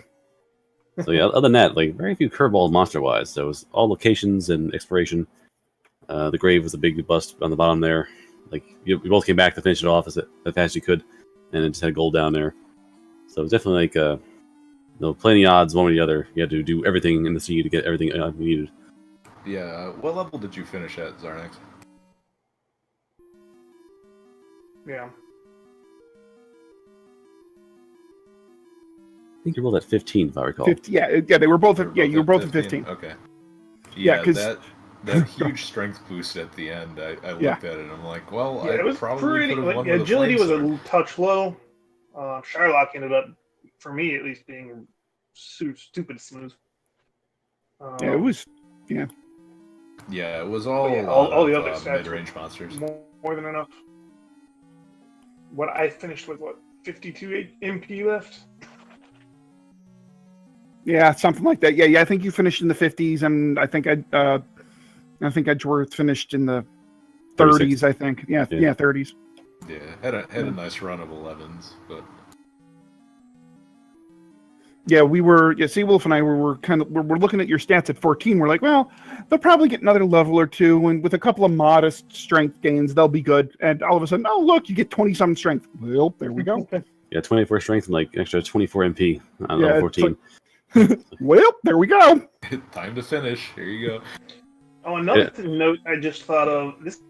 So yeah, other than that, like very few curveballs monster wise. So it was all locations and exploration. The grave was a big bust on the bottom there. Like we both came back to finish it off as fast as you could, and it just had gold down there. So it was definitely like playing the odds one way or the other. You had to do everything in the sea to get everything you needed. yeah, what level did you finish at, Xarnax? Yeah. I think you rolled at 15, if I recall. 50, yeah, they were both. You were both at 15. Okay. Yeah, Yeah, 'cause- that huge strength boost at the end, I looked Yeah. at it and I'm like, well, Yeah, I it was probably pretty. could have Like, won with agility a was a flame little touch low. Shylock ended up, for me at least, being stupid smooth. Yeah, it was. Yeah. Yeah, it was all, yeah, a all lot the of, other stats mid-range monsters. more than enough. What I finished with 52 MP left. Yeah, something like that. Yeah. I think you finished in the 50s, and I think Edgeworth finished in the 30s. 36. I think. Yeah, 30s. Yeah, had a nice run of 11s, but Yeah, we were. Yeah, Seawolf and I we're looking at your stats at 14. We're like, well, they'll probably get another level or two, and with a couple of modest strength gains, they'll be good. And all of a sudden, oh look, you get 20-some strength. Well, there we go. Yeah, 24 strength and like extra 24 MP on Yeah, level 14. Well, there we go. time to finish. Here you go. Oh, another note I just thought of. This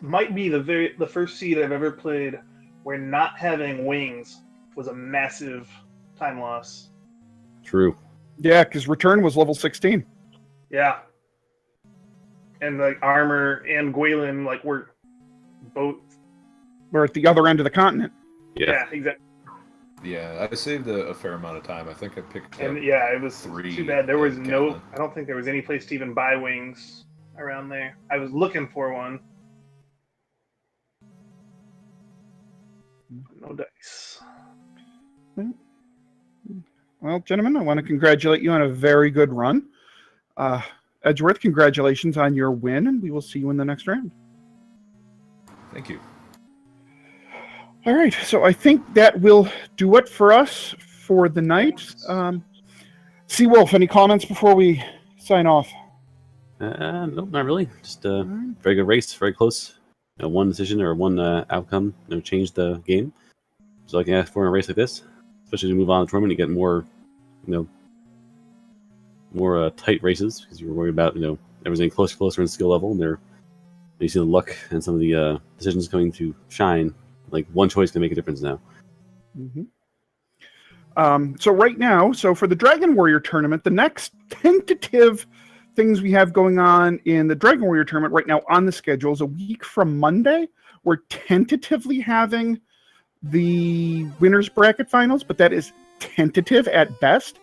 might be the first seed I've ever played where not having wings was a massive time loss. True. Yeah, because return was level 16. Yeah. And like Armor and Gwalen were both. We're at the other end of the continent. Yeah. Exactly. Yeah, I saved a fair amount of time. I think I picked up And yeah, it was 3 too bad. There was in no. Gatlin. I don't think there was any place to even buy wings around there. I was looking for one. No dice. Well, gentlemen, I want to congratulate you on a very good run. Edgeworth, congratulations on your win, and we will see you in the next round. Thank you. All right, so I think that will do it for us for the night. Seawolf, any comments before we sign off? Nope, not really. Just very good race, very close. One decision or one outcome changed the game. So I can ask for in a race like this, especially as we move on to the tournament, you get more, more tight races because you were worried about everyone's getting closer in skill level, and you see the luck and some of the decisions coming to shine. Like one choice can make a difference now. Mm-hmm. So right now, for the Dragon Warrior tournament, the next tentative things we have going on in the Dragon Warrior tournament right now on the schedule is a week from Monday. We're tentatively having the winners bracket finals, but that is tentative at best.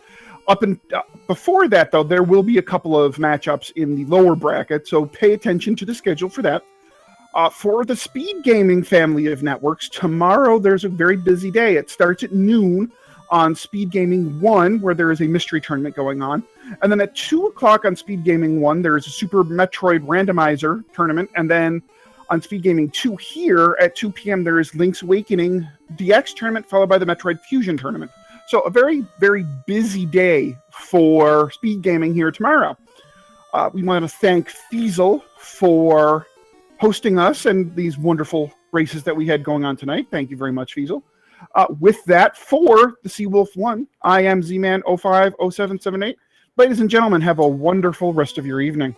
Before that, though, there will be a couple of matchups in the lower bracket, so pay attention to the schedule for that. For the Speed Gaming family of networks, tomorrow there's a very busy day. It starts at noon on Speed Gaming 1, where there is a mystery tournament going on. And then at 2 o'clock on Speed Gaming 1, there is a Super Metroid Randomizer tournament. And then on Speed Gaming 2 here, at 2 p.m., there is Link's Awakening DX tournament, followed by the Metroid Fusion tournament. So a very, very busy day for Speed Gaming here tomorrow. We want to thank Fiesel for hosting us and these wonderful races that we had going on tonight. Thank you very much, Fiesel. With that, for the Seawolf 1, I am Z-Man 050778. Ladies and gentlemen, have a wonderful rest of your evening.